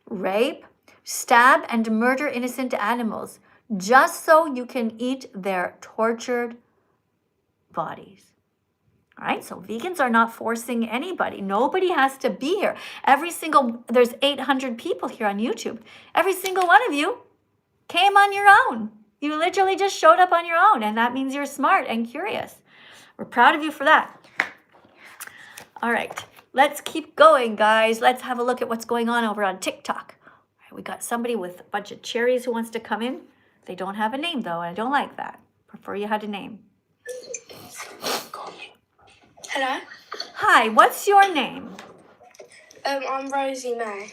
rape, stab, and murder innocent animals just so you can eat their tortured bodies. All right, so vegans are not forcing anybody. Nobody has to be here. There's 800 people here on YouTube. Every single one of you came on your own. You literally just showed up on your own, and that means you're smart and curious. We're proud of you for that. All right, let's keep going, guys. Let's have a look at what's going on over on TikTok. All right, we got somebody with a bunch of cherries who wants to come in. They don't have a name, though, and I don't like that. Prefer you had a name. Hello. Hi, what's your name? I'm Rosie May.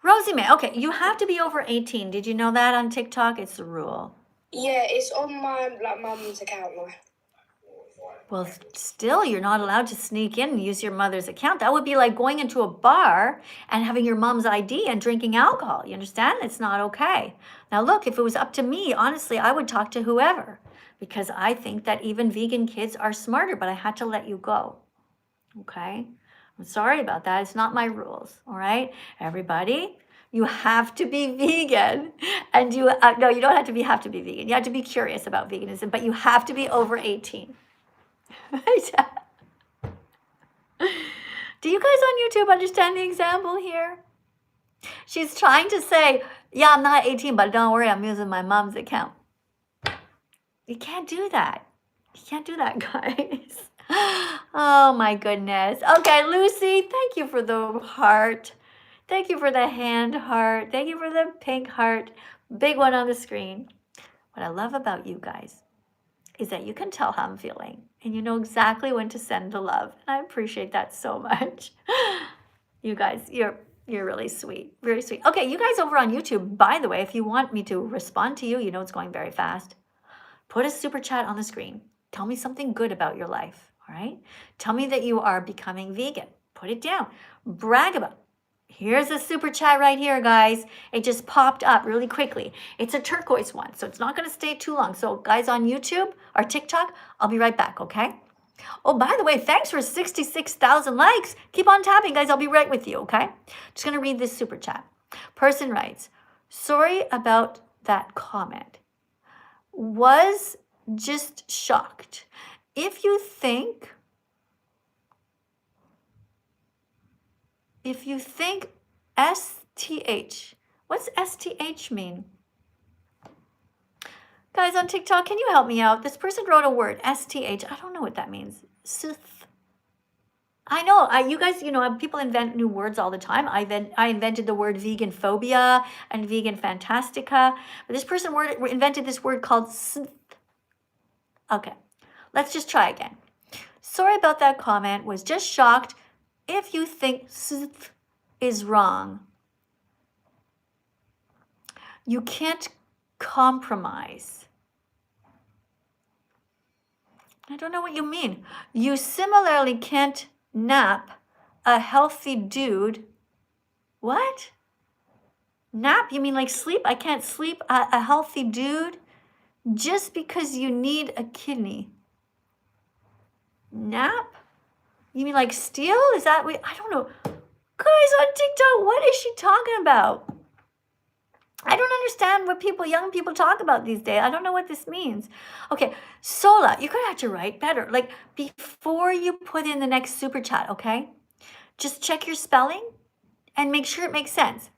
Rosie May. Okay, you have to be over 18. Did you know that on TikTok? It's the rule. Yeah, it's on my mum's account now. Well, still, you're not allowed to sneak in and use your mother's account. That would be like going into a bar and having your mom's ID and drinking alcohol. You understand? It's not okay. Now, look, if it was up to me, honestly, I would talk to whoever because I think that even vegan kids are smarter, but I had to let you go. Okay? I'm sorry about that. It's not my rules. All right? Everybody, you have to be vegan. And no, you don't have to be vegan. You have to be curious about veganism, but you have to be over 18. Do you guys on YouTube understand the example here? She's trying to say, yeah, I'm not 18, but don't worry, I'm using my mom's account. You can't do that. You can't do that, guys. Oh my goodness. Okay, Lucy, thank you for the heart. Thank you for the hand heart. Thank you for the pink heart. Big one on the screen. What I love about you guys is that you can tell how I'm feeling and you know exactly when to send the love. And I appreciate that so much. You guys, you're really sweet, very sweet. Okay, you guys over on YouTube, by the way, if you want me to respond to you, you know it's going very fast. Put a super chat on the screen. Tell me something good about your life, all right? Tell me that you are becoming vegan. Put it down. Brag about it. Here's a super chat right here, guys. It just popped up really quickly. It's a turquoise one, so it's not going to stay too long. So guys on YouTube or TikTok, I'll be right back, okay? Oh, by the way, thanks for 66,000 likes. Keep on tapping, guys. I'll be right with you, okay? Just going to read this super chat. Person writes, sorry about that comment. Was just shocked. If you think STH, what's STH mean? Guys on TikTok, can you help me out? This person wrote a word, STH. I don't know what that means. Sith. I know, you guys, you know, people invent new words all the time. I invented the word veganphobia and veganphantastica. But this person invented this word called sith. Okay, let's just try again. Sorry about that comment. Was just shocked. If you think sith is wrong, you can't compromise. I don't know what you mean. You similarly can't nap a healthy dude. What? Nap? You mean like sleep? I can't sleep a healthy dude just because you need a kidney. Nap? You mean like steal? Is that what? I don't know. Guys on TikTok, what is she talking about? I don't understand what young people talk about these days. I don't know what this means. Okay, Sola, you're gonna have to write better. Like before you put in the next super chat, okay? Just check your spelling and make sure it makes sense.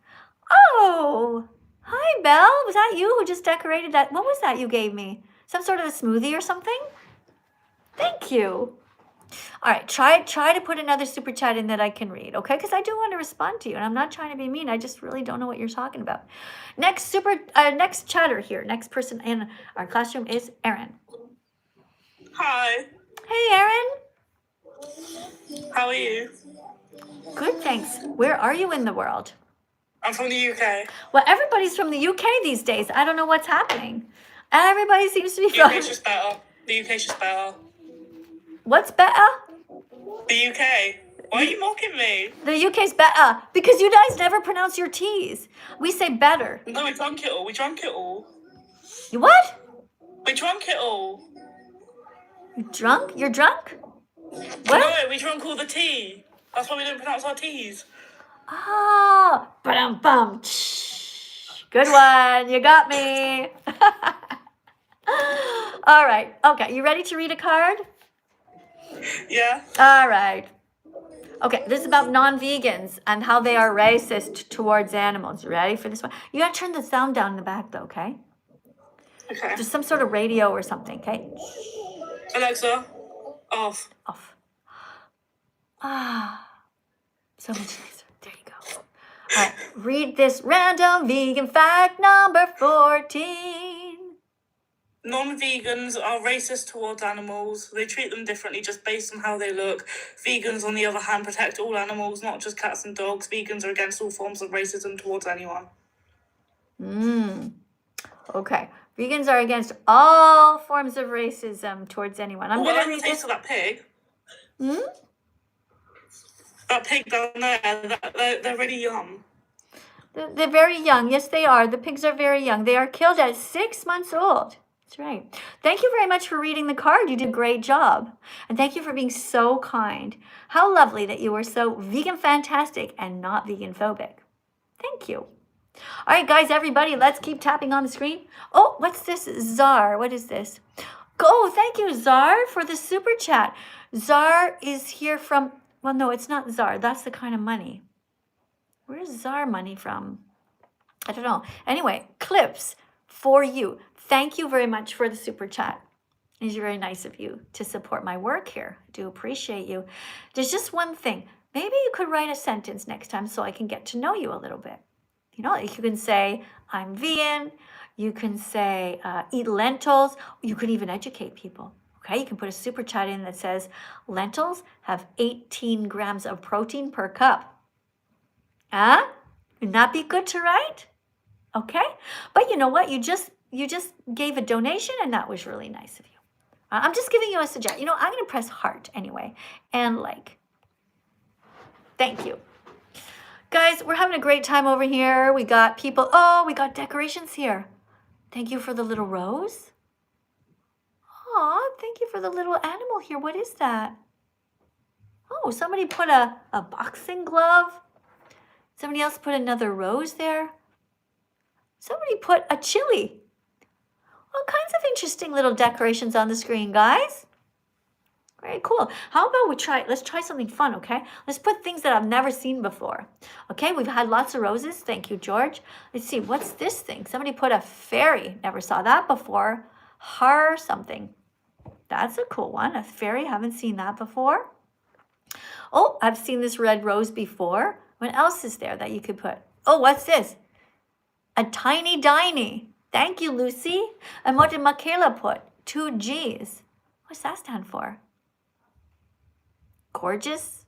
Oh, hi Belle. Was that you who just decorated that? What was that you gave me? Some sort of a smoothie or something? Thank you. All right, try to put another super chat in that I can read, okay? Because I do want to respond to you, and I'm not trying to be mean. I just really don't know what you're talking about. Next chatter here, next person in our classroom is Erin. Hi. Hey, Erin. How are you? Good, thanks. Where are you in the world? I'm from the UK. Well, everybody's from the UK these days. I don't know what's happening. Everybody seems to be The UK's just better. The UK's just better. What's better? The UK. Why are you mocking me? The UK's better because you guys never pronounce your T's. We say better. No, we drank it all. You what? We drunk it all. You drunk? You're drunk? What? No, we drunk all the tea. That's why we don't pronounce our T's. Ah, bum. Good one. You got me. All right. Okay. You ready to read a card? Yeah. All right. Okay. This is about non-vegans and how they are racist towards animals. You ready for this one? You gotta turn the sound down in the back, though. Okay. Okay. Just some sort of radio or something. Okay. Alexa, off. Off. Ah. So much nicer. There you go. All right. Read this random vegan fact number 14. Non-vegans are racist towards animals. They treat them differently just based on how they look. Vegans, on the other hand, protect all animals, not just cats and dogs. Vegans are against all forms of racism towards anyone. Okay. Vegans are against all forms of racism towards anyone. I'm I going like to the read taste this. of that pig. That pig down there, they're really yum. They're very young. Yes, they are. The pigs are very young. They are killed at 6 months old. That's right. Thank you very much for reading the card. You did a great job. And thank you for being so kind. How lovely that you were so vegan fantastic and not vegan phobic. Thank you. All right, guys, everybody, let's keep tapping on the screen. Oh, what's this? Czar. What is this? Oh, thank you, Czar, for the super chat. Czar is here from, well, no, it's not Czar. That's the kind of money. Where's Czar money from? I don't know. Anyway, clips for you. Thank you very much for the super chat. It's very nice of you to support my work here. I do appreciate you. There's just one thing. Maybe you could write a sentence next time so I can get to know you a little bit. You know, you can say, I'm vegan. You can say, eat lentils. You could even educate people. Okay, you can put a super chat in that says, lentils have 18 grams of protein per cup. Huh? Wouldn't that be good to write? Okay, but you know what? You just gave a donation, and that was really nice of you. I'm just giving you a suggestion. You know, I'm gonna press heart anyway, and like. Thank you, guys. We're having a great time over here. We got people. Oh, we got decorations here. Thank you for the little rose. Aw, thank you for the little animal here. What is that? Oh, somebody put a boxing glove. Somebody else put another rose there. Somebody put a chili. All kinds of interesting little decorations on the screen, guys. Very cool. How about let's try something fun, okay? Let's put things that I've never seen before. Okay, we've had lots of roses. Thank you, George. Let's see, what's this thing? Somebody put a fairy. Never saw that before. Har something. That's a cool one. A fairy, haven't seen that before. Oh, I've seen this red rose before. What else is there that you could put? Oh, what's this? A tiny diny. Thank you, Lucy. And what did Michaela put? 2 G's. What's that stand for? Gorgeous?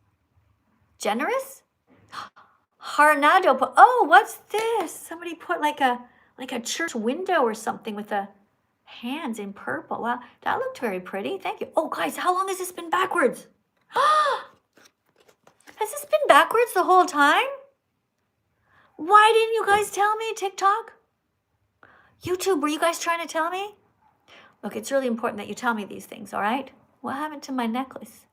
Generous? Harnado put, oh, what's this? Somebody put like a church window or something with the hands in purple. Wow, that looked very pretty. Thank you. Oh, guys, how long has this been backwards? Has this been backwards the whole time? Why didn't you guys tell me, TikTok? YouTube, were you guys trying to tell me? Look, it's really important that you tell me these things, all right? What happened to my necklace?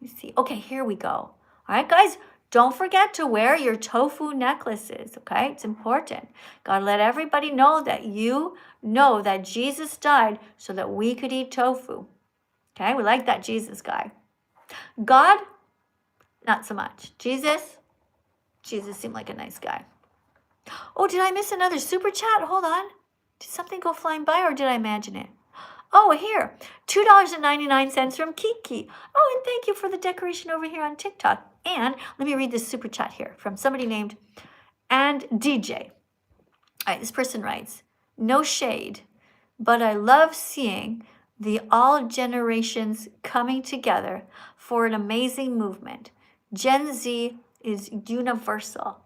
Let me see. Okay, here we go. All right, guys, don't forget to wear your tofu necklaces, okay? It's important. Gotta let everybody know that you know that Jesus died so that we could eat tofu. Okay, we like that Jesus guy. God, not so much. Jesus seemed like a nice guy. Oh, did I miss another super chat? Hold on. Did something go flying by or did I imagine it? Oh, here. $2.99 from Kiki. Oh, and thank you for the decoration over here on TikTok. And let me read this super chat here from somebody named and DJ. All right, this person writes, no shade, but I love seeing the all generations coming together for an amazing movement. Gen Z is universal.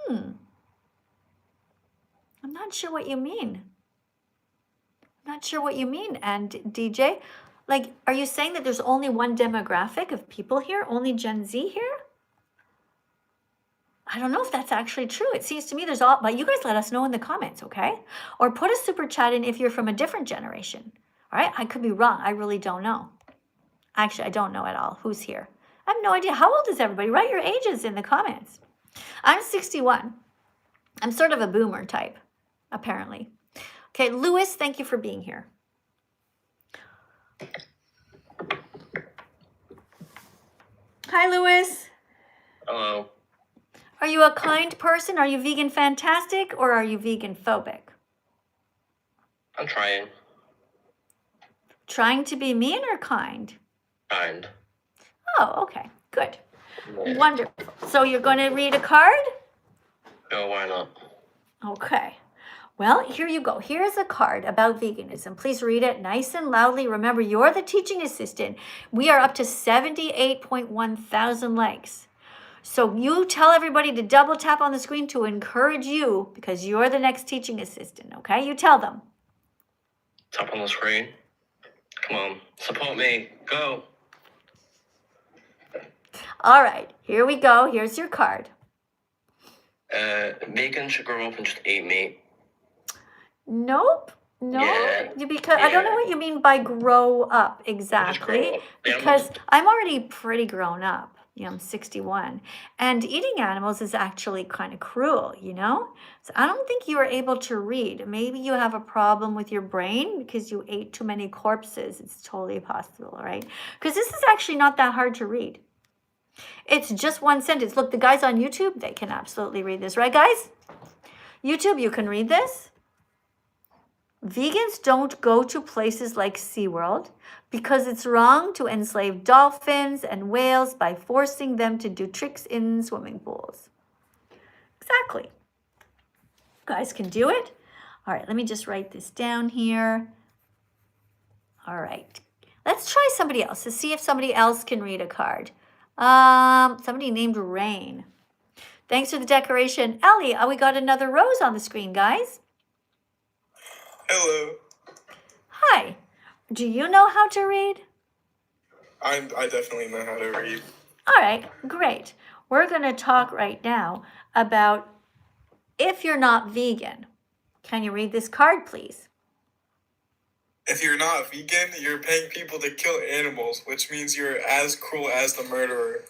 I'm not sure what you mean. Not sure what you mean. And DJ, like, are you saying that there's only one demographic of people here? Only Gen Z here? I don't know if that's actually true. It seems to me there's all, but you guys let us know in the comments, okay? Or put a super chat in if you're from a different generation. All right, I could be wrong. I really don't know. Actually, I don't know at all. Who's here? I have no idea. How old is everybody? Write your ages in the comments. I'm 61. I'm sort of a boomer type, apparently. Okay, Lewis, thank you for being here. Hi, Lewis. Hello. Are you a kind person? Are you vegan fantastic or are you vegan phobic? I'm trying. Trying to be mean or kind? Kind. Oh, okay, good. Yeah. Wonderful. So you're going to read a card? No, why not? Okay. Well, here you go. Here's a card about veganism. Please read it nice and loudly. Remember, you're the teaching assistant. We are up to 78.1 thousand likes. So you tell everybody to double tap on the screen to encourage you because you're the next teaching assistant, okay? You tell them. Tap on the screen. Come on, support me. Go. All right, here we go. Here's your card. Vegans should grow up and just eat meat. Nope. No, Yeah. because I don't know what you mean by grow up exactly. grow up. Yeah, Because I'm already pretty grown up. You know, I'm 61. And eating animals is actually kind of cruel, you know? So I don't think you are able to read. Maybe you have a problem with your brain because you ate too many corpses. It's totally possible, right? Because this is actually not that hard to read. It's just one sentence. Look, the guys on YouTube, they can absolutely read this, right, guys? YouTube, you can read this. Vegans don't go to places like SeaWorld because it's wrong to enslave dolphins and whales by forcing them to do tricks in swimming pools. Exactly. You guys can do it. All right, let me just write this down here. All right. Let's try somebody else to see if somebody else can read a card. Somebody named Rain. Thanks for the decoration. Ellie, we got another rose on the screen, guys. Hello. Hi. Do you know how to read? I definitely know how to read. All right, great. We're going to talk right now about if you're not vegan. Can you read this card, please? If you're not vegan, you're paying people to kill animals, which means you're as cruel as the murderer.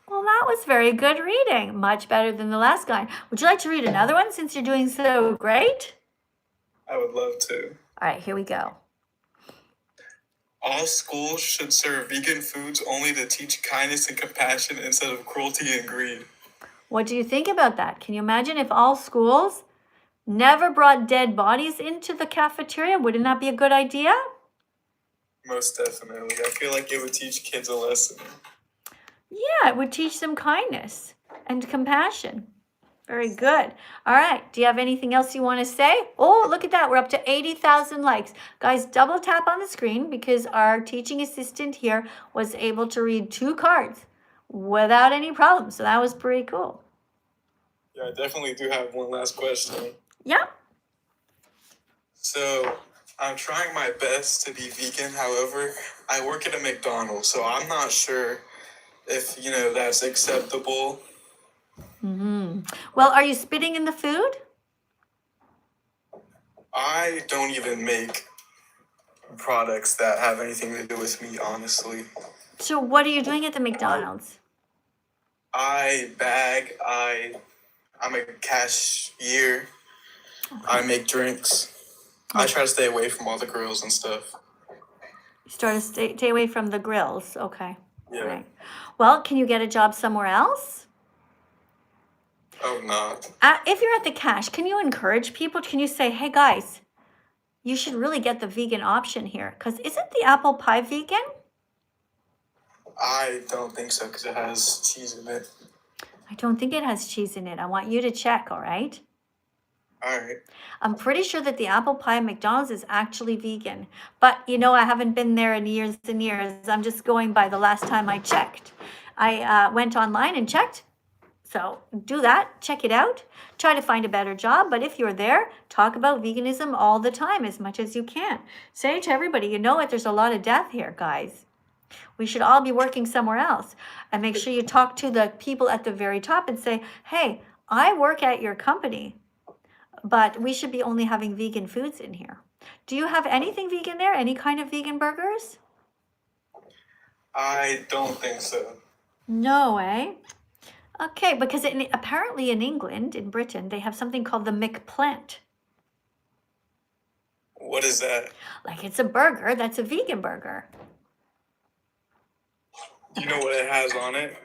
Well, that was very good reading. Much better than the last guy. Would you like to read another one since you're doing so great? I would love to. All right, here we go. All schools should serve vegan foods only to teach kindness and compassion instead of cruelty and greed. What do you think about that? Can you imagine if all schools never brought dead bodies into the cafeteria? Wouldn't that be a good idea? Most definitely. I feel like it would teach kids a lesson. Yeah, it would teach them kindness and compassion. Very good. All right. Do you have anything else you want to say? Oh, look at that. We're up to 80,000 likes. Guys, double tap on the screen because our teaching assistant here was able to read 2 cards without any problem. So that was pretty cool. Yeah, I definitely do have one last question. Yeah. So, I'm trying my best to be vegan. However, I work at a McDonald's, so I'm not sure if, that's acceptable. Well, are you spitting in the food? I don't even make products that have anything to do with meat, honestly. So what are you doing at the McDonald's? I bag, I'm a cashier. I make drinks. I try to stay away from all the grills and stuff. You start to stay away from the grills. Okay. Yeah. All right. Well, can you get a job somewhere else? Oh, no. If you're at the cash, can you encourage people? Can you say, hey, guys, you should really get the vegan option here? Because isn't the apple pie vegan? I don't think so because it has cheese in it. I don't think it has cheese in it. I want you to check, all right? All right. I'm pretty sure that the apple pie at McDonald's is actually vegan. But, I haven't been there in years and years. I'm just going by the last time I checked. I went online and checked. So do that. Check it out. Try to find a better job. But if you're there, talk about veganism all the time as much as you can. Say to everybody, you know what? There's a lot of death here, guys. We should all be working somewhere else. And make sure you talk to the people at the very top and say, hey, I work at your company, but we should be only having vegan foods in here. Do you have anything vegan there? Any kind of vegan burgers? I don't think so. No way. Okay, because apparently in England, in Britain, they have something called the McPlant. What is that? Like it's a burger that's a vegan burger. Do you know what it has on it?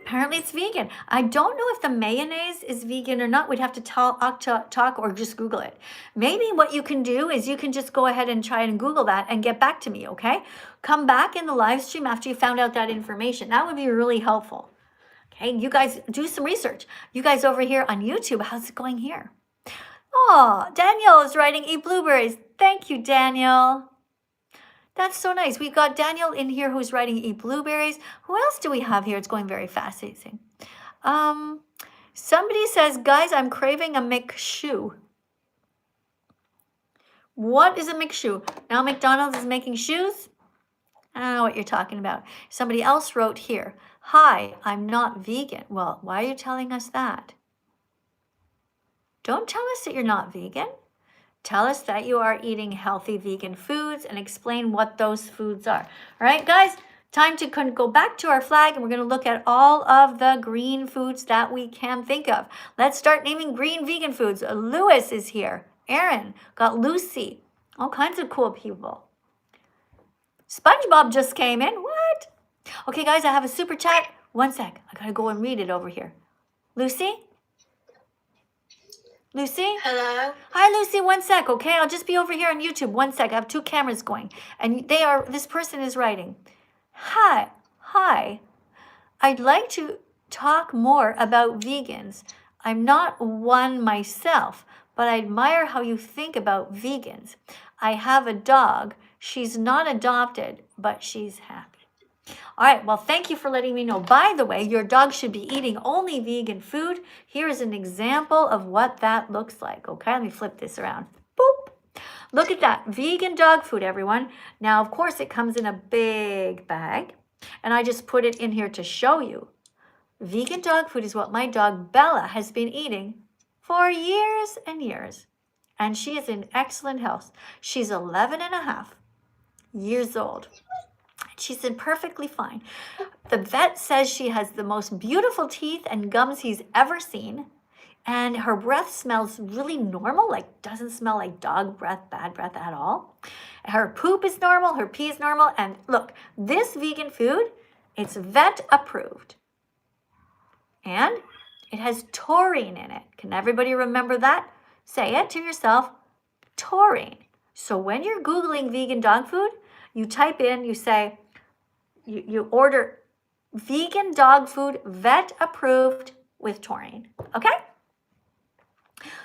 Apparently it's vegan. I don't know if the mayonnaise is vegan or not. We'd have to talk or just Google it. Maybe what you can do is you can just go ahead and try and Google that and get back to me, okay? Come back in the live stream after you found out that information. That would be really helpful. Okay, you guys do some research. You guys over here on YouTube, how's it going here? Oh, Daniel is writing eat blueberries. Thank you, Daniel. That's so nice. We've got Daniel in here who's writing eat blueberries. Who else do we have here? It's going very fascinating. Somebody says, guys, I'm craving a McShoe. What is a McShoe? Now McDonald's is making shoes? I don't know what you're talking about. Somebody else wrote here, hi, I'm not vegan. Well, why are you telling us that? Don't tell us that you're not vegan. Tell us that you are eating healthy vegan foods and explain what those foods are. All right, guys, time to go back to our flag and we're going to look at all of the green foods that we can think of. Let's start naming green vegan foods. Lewis is here. Aaron, got Lucy, all kinds of cool people. SpongeBob just came in. What? Okay, guys, I have a super chat. One sec. I got to go and read it over here. Lucy? Lucy? Hello. Hi, Lucy. One sec, okay? I'll just be over here on YouTube. One sec. I have two cameras going. And this person is writing, hi. I'd like to talk more about vegans. I'm not one myself, but I admire how you think about vegans. I have a dog. She's not adopted, but she's happy. All right, well, thank you for letting me know. By the way, your dog should be eating only vegan food. Here is an example of what that looks like, okay? Let me flip this around. Boop. Look at that, vegan dog food, everyone. Now, of course, it comes in a big bag, and I just put it in here to show you. Vegan dog food is what my dog Bella has been eating for years and years, and she is in excellent health. She's 11 and a half years old. She's in perfectly fine. The vet says she has the most beautiful teeth and gums he's ever seen. And her breath smells really normal, like doesn't smell like dog breath, bad breath at all. Her poop is normal, her pee is normal. And look, this vegan food, it's vet approved. And it has taurine in it. Can everybody remember that? Say it to yourself, taurine. So when you're Googling vegan dog food, you type in, you say, you order vegan dog food, vet approved with taurine, okay?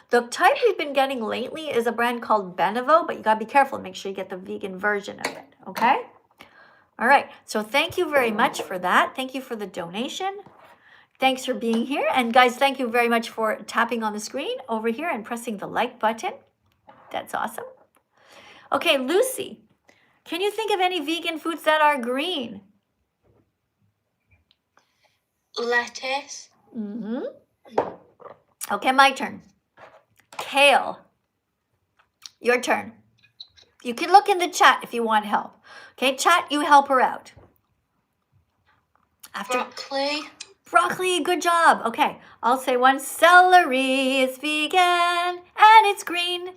The type we've been getting lately is a brand called Benevo, but you gotta be careful, make sure you get the vegan version of it, okay? All right, so thank you very much for that. Thank you for the donation. Thanks for being here. And guys, thank you very much for tapping on the screen over here and pressing the like button. That's awesome. Okay, Lucy, can you think of any vegan foods that are green? Lettuce. Okay, my turn. Kale. Your turn. You can look in the chat if you want help. Okay, chat, you help her out. Broccoli, good job. Okay, I'll say one. Celery is vegan and it's green.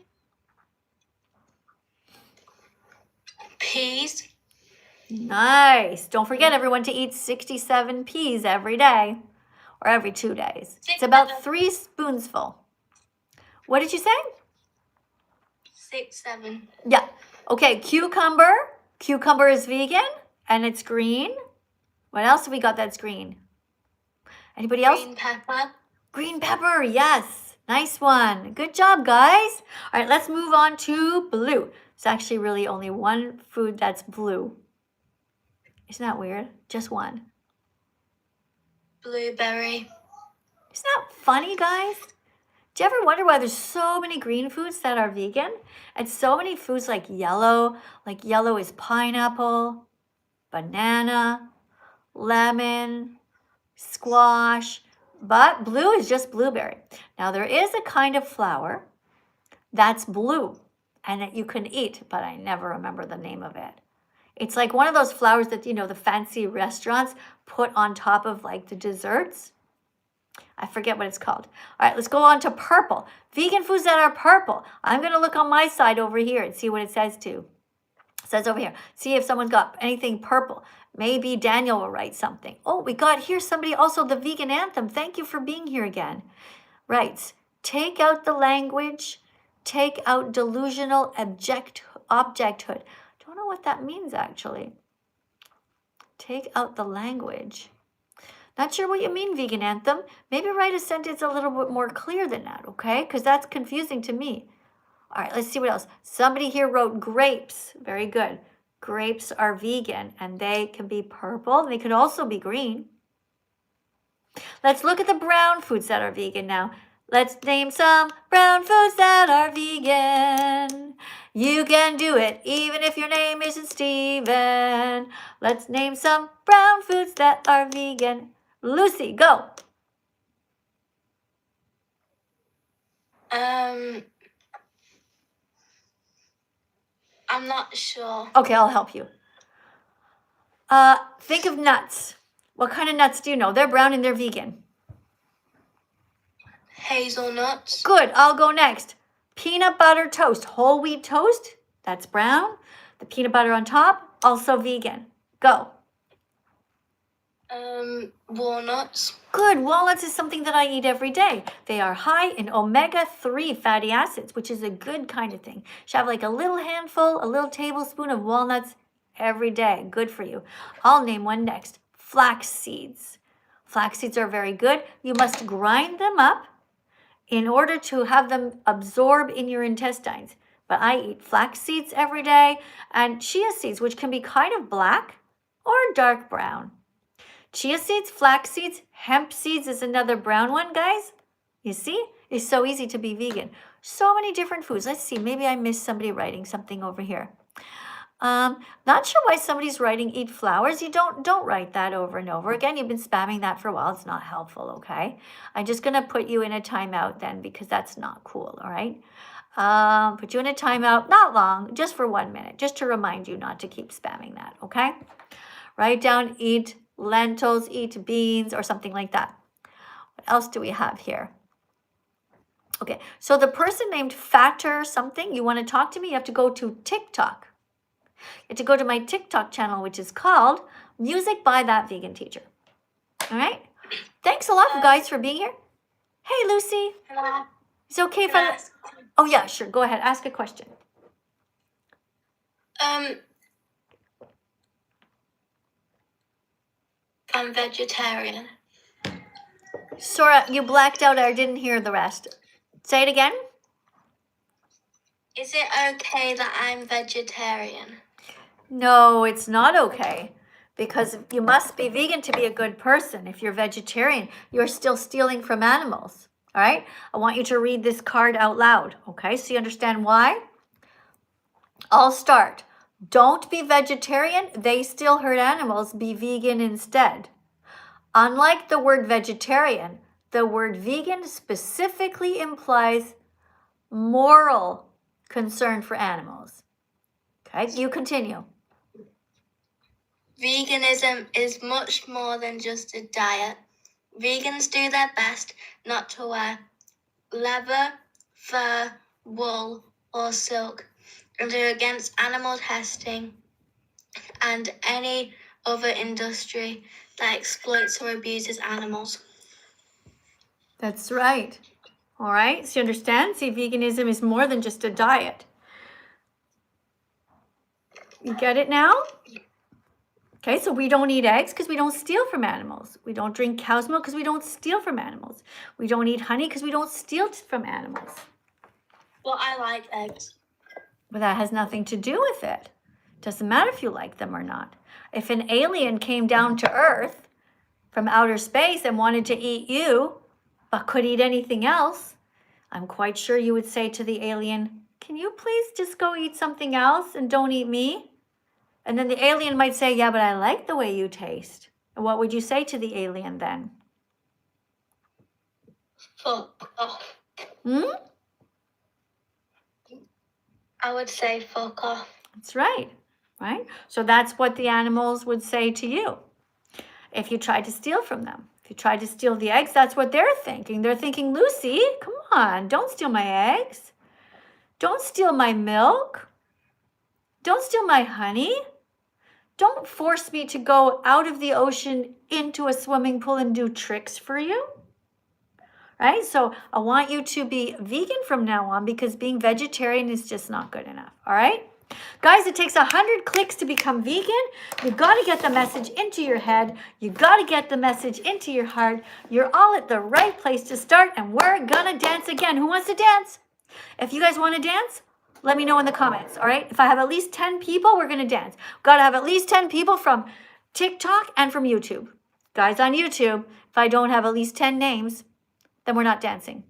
Peas. Nice. Don't forget, everyone, to eat 67 peas every day or every 2 days. It's about 3 spoonsful. What did you say? 6, 7. Yeah. Okay, cucumber. Cucumber is vegan and it's green. What else have we got that's green? Anybody else? Green pepper. Green pepper, yes. Nice one. Good job, guys. All right, let's move on to blue. It's actually really only one food that's blue. Isn't that weird? Just one. Blueberry. Isn't that funny, guys? Do you ever wonder why there's so many green foods that are vegan? And so many foods like yellow is pineapple, banana, lemon, squash, but blue is just blueberry. Now there is a kind of flower that's blue and that you can eat, but I never remember the name of it. It's like one of those flowers that, you know, the fancy restaurants put on top of like the desserts. I forget what it's called. All right, let's go on to purple. Vegan foods that are purple. I'm going to look on my side over here and see what it says too. It says over here, see if someone's got anything purple. Maybe Daniel will write something. Oh, we got here somebody also, the vegan anthem. Thank you for being here again. Writes, take out the language, take out delusional objecthood. Don't know what that means actually. Take out the language. Not sure what you mean, vegan anthem. Maybe write a sentence a little bit more clear than that, okay? Because that's confusing to me. All right, let's see what else. Somebody here wrote grapes. Very good. Grapes are vegan and they can be purple. They could also be green. Let's look at the brown foods that are vegan now. Let's name some brown foods that are vegan. You can do it even if your name isn't Steven. Let's name some brown foods that are vegan. Lucy, go. I'm not sure. Okay, I'll help you. Think of nuts. What kind of nuts do you know? They're brown and they're vegan. Hazelnuts. Good, I'll go next. Peanut butter toast, whole wheat toast, that's brown. The peanut butter on top, also vegan. Go. Walnuts. Good, walnuts is something that I eat every day. They are high in omega-3 fatty acids, which is a good kind of thing. You should have like a little handful, a little tablespoon of walnuts every day. Good for you. I'll name one next. Flax seeds. Flax seeds are very good. You must grind them up in order to have them absorb in your intestines. But I eat flax seeds every day and chia seeds, which can be kind of black or dark brown. Chia seeds, flax seeds, hemp seeds is another brown one, guys. You see? It's so easy to be vegan. So many different foods. Let's see. Maybe I missed somebody writing something over here. Not sure why somebody's writing eat flowers. You don't write that over and over again. You've been spamming that for a while. It's not helpful, okay? I'm just going to put you in a timeout then because that's not cool, all right? Put you in a timeout, not long, just for 1 minute, just to remind you not to keep spamming that, okay? Write down eat lentils, eat beans, or something like that. What else do we have here? Okay, so the person named Fatter something, you want to talk to me, you have to go to TikTok. You have to go to my TikTok channel, which is called Music by That Vegan Teacher. All right? Thanks a lot, guys, for being here. Hey, Lucy. Hello. Is it okay if I... Oh, yeah, sure. Go ahead. Ask a question. I'm vegetarian. Sora, you blacked out. I didn't hear the rest. Say it again. Is it okay that I'm vegetarian? No, it's not okay. Because you must be vegan to be a good person. If you're vegetarian, you're still stealing from animals. All right? I want you to read this card out loud. Okay? So you understand why? I'll start. Don't be vegetarian. They still hurt animals. Be vegan instead. Unlike the word vegetarian, the word vegan specifically implies moral concern for animals. Okay? You continue. Veganism is much more than just a diet. Vegans do their best not to wear leather, fur, wool, or silk, and are against animal testing and any other industry that exploits or abuses animals. That's right. All right, so you understand? See, veganism is more than just a diet. You get it now? Okay, so we don't eat eggs because we don't steal from animals. We don't drink cow's milk because we don't steal from animals. We don't eat honey because we don't steal from animals. Well, I like eggs. But that has nothing to do with it. Doesn't matter if you like them or not. If an alien came down to Earth from outer space and wanted to eat you, but could eat anything else, I'm quite sure you would say to the alien, can you please just go eat something else and don't eat me? And then the alien might say, yeah, but I like the way you taste. And what would you say to the alien then? Fuck off. I would say fuck off. That's right, right? So that's what the animals would say to you if you tried to steal from them. If you tried to steal the eggs, that's what they're thinking. They're thinking, Lucy, come on, don't steal my eggs. Don't steal my milk. Don't steal my honey. Don't force me to go out of the ocean into a swimming pool and do tricks for you. Right? So I want you to be vegan from now on because being vegetarian is just not good enough. All right? Guys, it takes 100 clicks to become vegan. You've got to get the message into your head. You've got to get the message into your heart. You're all at the right place to start, and we're going to dance again. Who wants to dance? If you guys want to dance, let me know in the comments, all right? If I have at least 10 people, we're going to dance. Got to have at least 10 people from TikTok and from YouTube. Guys on YouTube, if I don't have at least 10 names, then we're not dancing,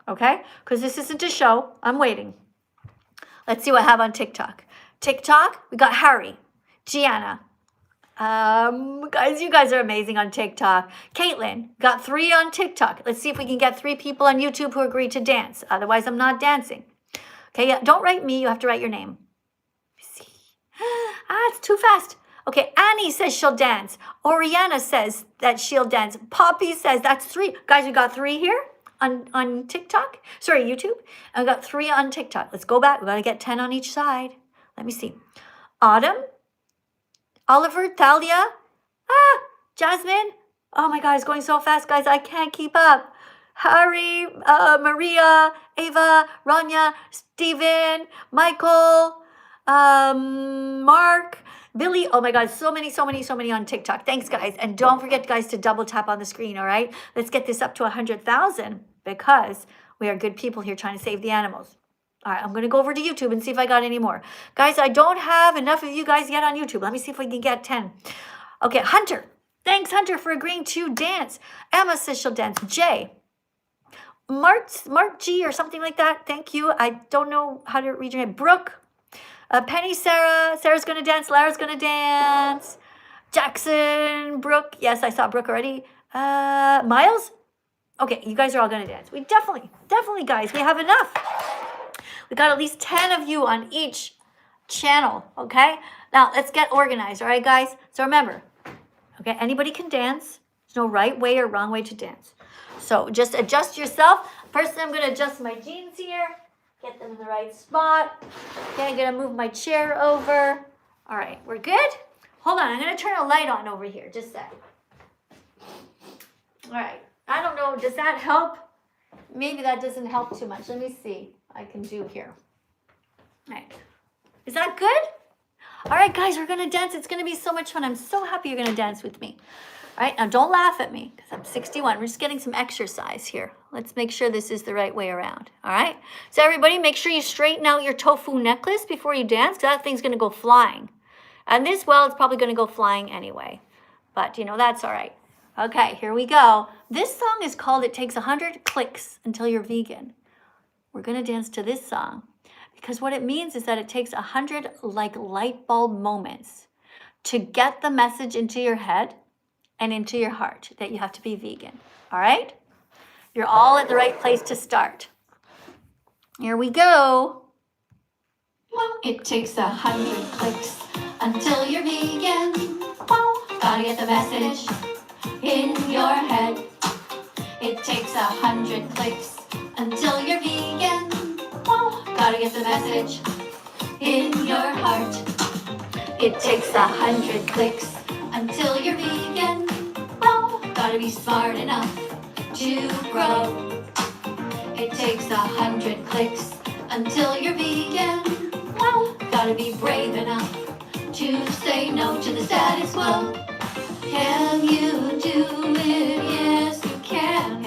okay? Because this isn't a show. I'm waiting. Let's see what I have on TikTok. TikTok, we got Harry, Gianna. Guys, you guys are amazing on TikTok. Caitlin, got 3 on TikTok. Let's see if we can get 3 people on YouTube who agree to dance. Otherwise, I'm not dancing. Okay, yeah, don't write me. You have to write your name. See. It's too fast. Okay, Annie says she'll dance. Oriana says that she'll dance. Poppy says that's 3. Guys, we got 3 here on TikTok. Sorry, YouTube. And we got 3 on TikTok. Let's go back. We got to get 10 on each side. Let me see. Autumn, Oliver, Thalia, Jasmine. Oh my God, it's going so fast, guys. I can't keep up. Harry, Maria, Ava, Rania, Steven, Michael, Mark, Billy. Oh my God, so many on TikTok. Thanks, guys. And don't forget, guys, to double tap on the screen, all right? Let's get this up to 100,000 because we are good people here trying to save the animals. All right, I'm going to go over to YouTube and see if I got any more. Guys, I don't have enough of you guys yet on YouTube. Let me see if we can get 10. Okay, Hunter. Thanks, Hunter, for agreeing to dance. Emma says she'll dance. Jay. Mark G or something like that. Thank you. I don't know how to read your name. Brooke. Penny, Sarah. Sarah's going to dance. Lara's going to dance. Jackson. Brooke. Yes, I saw Brooke already. Miles. Okay, you guys are all going to dance. We definitely, guys, we have enough. We got at least 10 of you on each channel, okay? Now, let's get organized, all right, guys? So remember, okay, anybody can dance. There's no right way or wrong way to dance. So just adjust yourself. First, I'm going to adjust my jeans here. Get them in the right spot. Okay, I'm going to move my chair over. All right, we're good? Hold on, I'm going to turn a light on over here. Just a sec. All right, I don't know. Does that help? Maybe that doesn't help too much. Let me see. I can do here. All right. Is that good? All right, guys, we're going to dance. It's going to be so much fun. I'm so happy you're going to dance with me. All right, now don't laugh at me because I'm 61. We're just getting some exercise here. Let's make sure this is the right way around. All right. So everybody, make sure you straighten out your tofu necklace before you dance because that thing's going to go flying. And this, well, it's probably going to go flying anyway. But, you know, that's all right. Okay, here we go. This song is called It Takes 100 Clicks Until You're Vegan. We're going to dance to this song because what it means is that it takes 100 like light bulb moments to get the message into your head and into your heart that you have to be vegan. All right? You're all at the right place to start. Here we go. It takes 100 clicks until you're vegan. Gotta get the message in your head. It takes 100 clicks until you're vegan. Gotta get the message in your heart. It takes 100 clicks until you're vegan. Gotta be smart enough to grow. It takes 100 clicks until you're vegan. Gotta be brave enough to say no to the status quo. Can you do it? Yes, you can.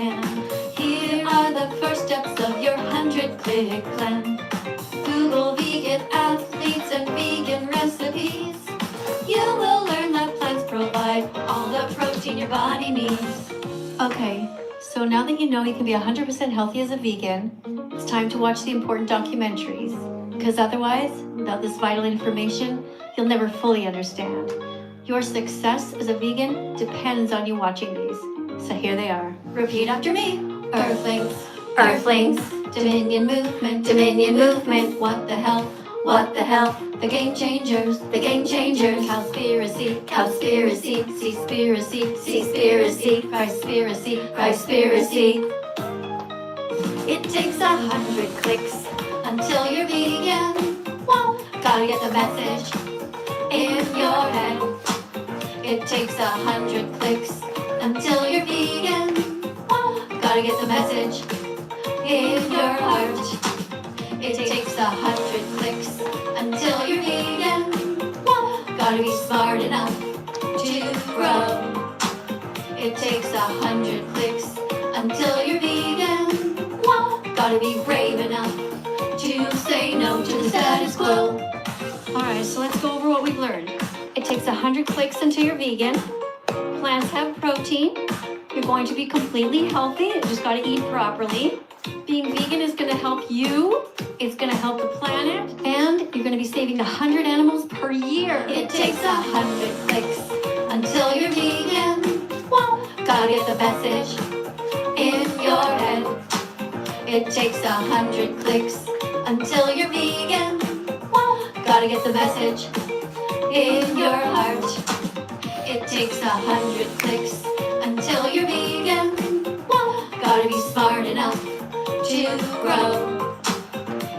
Here are the first steps of your 100-click plan. Google vegan athletes and vegan recipes. You will learn that plants provide all the protein your body needs. Okay, so now that you know you can be 100% healthy as a vegan, it's time to watch the important documentaries. Because otherwise, without this vital information, you'll never fully understand. Your success as a vegan depends on you watching these. So here they are. Repeat after me. Earthlings, Earthlings, Dominion movement, Dominion movement. What the hell? What the hell? The game changers, the game changers. Cowspiracy, cowspiracy, seaspiracy, seaspiracy, Christspiracy, Christspiracy. It takes 100 clicks until you're vegan. Whoa, gotta get the message in your head. It takes 100 clicks until you're vegan. Whoa, gotta get the message in your heart. It takes 100 clicks until you're vegan. Whoa, gotta be smart enough to grow. It takes 100 clicks until you're vegan. Whoa, gotta be brave enough to say no to the status quo. All right, so let's go over what we've learned. It takes 100 clicks until you're vegan. Plants have protein. You're going to be completely healthy. You just gotta eat properly. Being vegan is gonna help you. It's gonna help the planet. And you're gonna be saving 100 animals per year. It takes 100 clicks until you're vegan. Whoa, gotta get the message in your head. It takes 100 clicks until you're vegan. Whoa, gotta get the message in your heart. It takes 100 clicks until you're vegan. Whoa, gotta be smart enough to grow.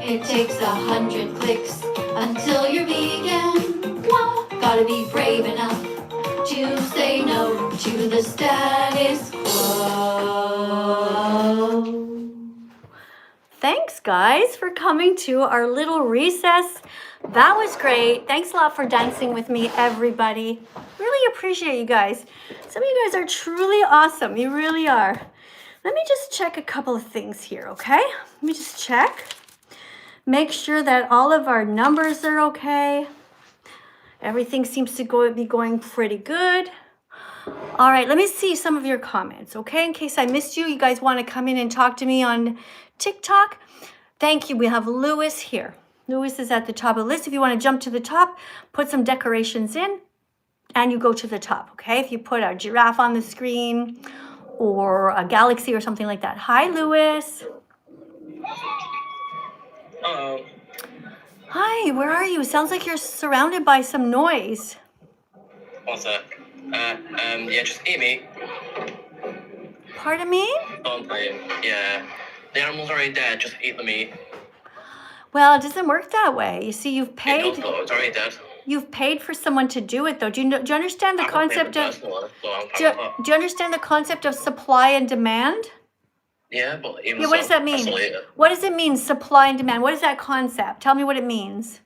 It takes 100 clicks until you're vegan. Whoa, gotta be brave enough to say no to the status quo. Thanks, guys, for coming to our little recess. That was great. Thanks a lot for dancing with me, everybody. Really appreciate you guys. Some of you guys are truly awesome. You really are. Let me just check a couple of things here, okay? Let me just check. Make sure that all of our numbers are okay. Everything seems to be going pretty good. All right, let me see some of your comments, okay? In case I missed you, you guys want to come in and talk to me on TikTok? Thank you. We have Lewis here. Lewis is at the top of the list. If you want to jump to the top, put some decorations in, and you go to the top, okay? If you put a giraffe on the screen or a galaxy or something like that. Hi, Lewis. Hello. Hi, where are you? Sounds like you're surrounded by some noise. What's that? Yeah, just eat meat. Pardon me? Don't blame. Yeah. The animal's already dead, just eat the meat. Well, it doesn't work that way. You see, you've It paid. does though, it's already dead. You've paid for someone to do it, though. Do you understand the I'm not paying concept for of? personal one, so I'm Do, fine with that. do you understand the concept of supply and demand? Yeah, but even Yeah, what so, does that I mean? still eat it. What does it mean, supply and demand? What is that concept? Tell me what it means.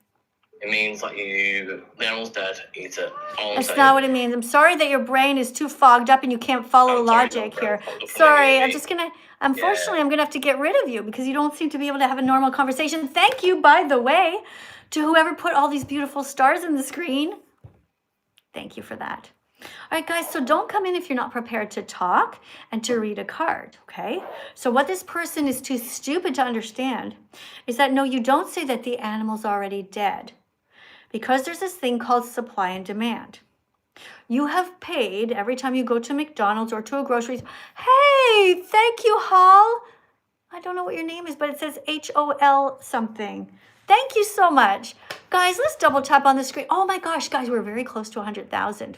It means that the animal's dead, eat it. All I'm That's saying. not what it means. I'm sorry that your brain is too fogged up and you can't follow I'm sorry, logic no, here. I'm fogged up from Sorry, the I'm AV. just gonna, unfortunately, I'm gonna have to get rid of you because you don't seem to be able to have a normal conversation. Thank you, by the way, to whoever put all these beautiful stars in the screen. Thank you for that. All right, guys, so don't come in if you're not prepared to talk and to read a card, okay? So what this person is too stupid to understand is that, no, you don't say that the animal's already dead because there's this thing called supply and demand. You have paid every time you go to McDonald's or to a grocery store. Hey, thank you, Hall. I don't know what your name is, but it says HOL something. Thank you so much. Guys, let's double tap on the screen. Oh my gosh, guys, we're very close to 100,000.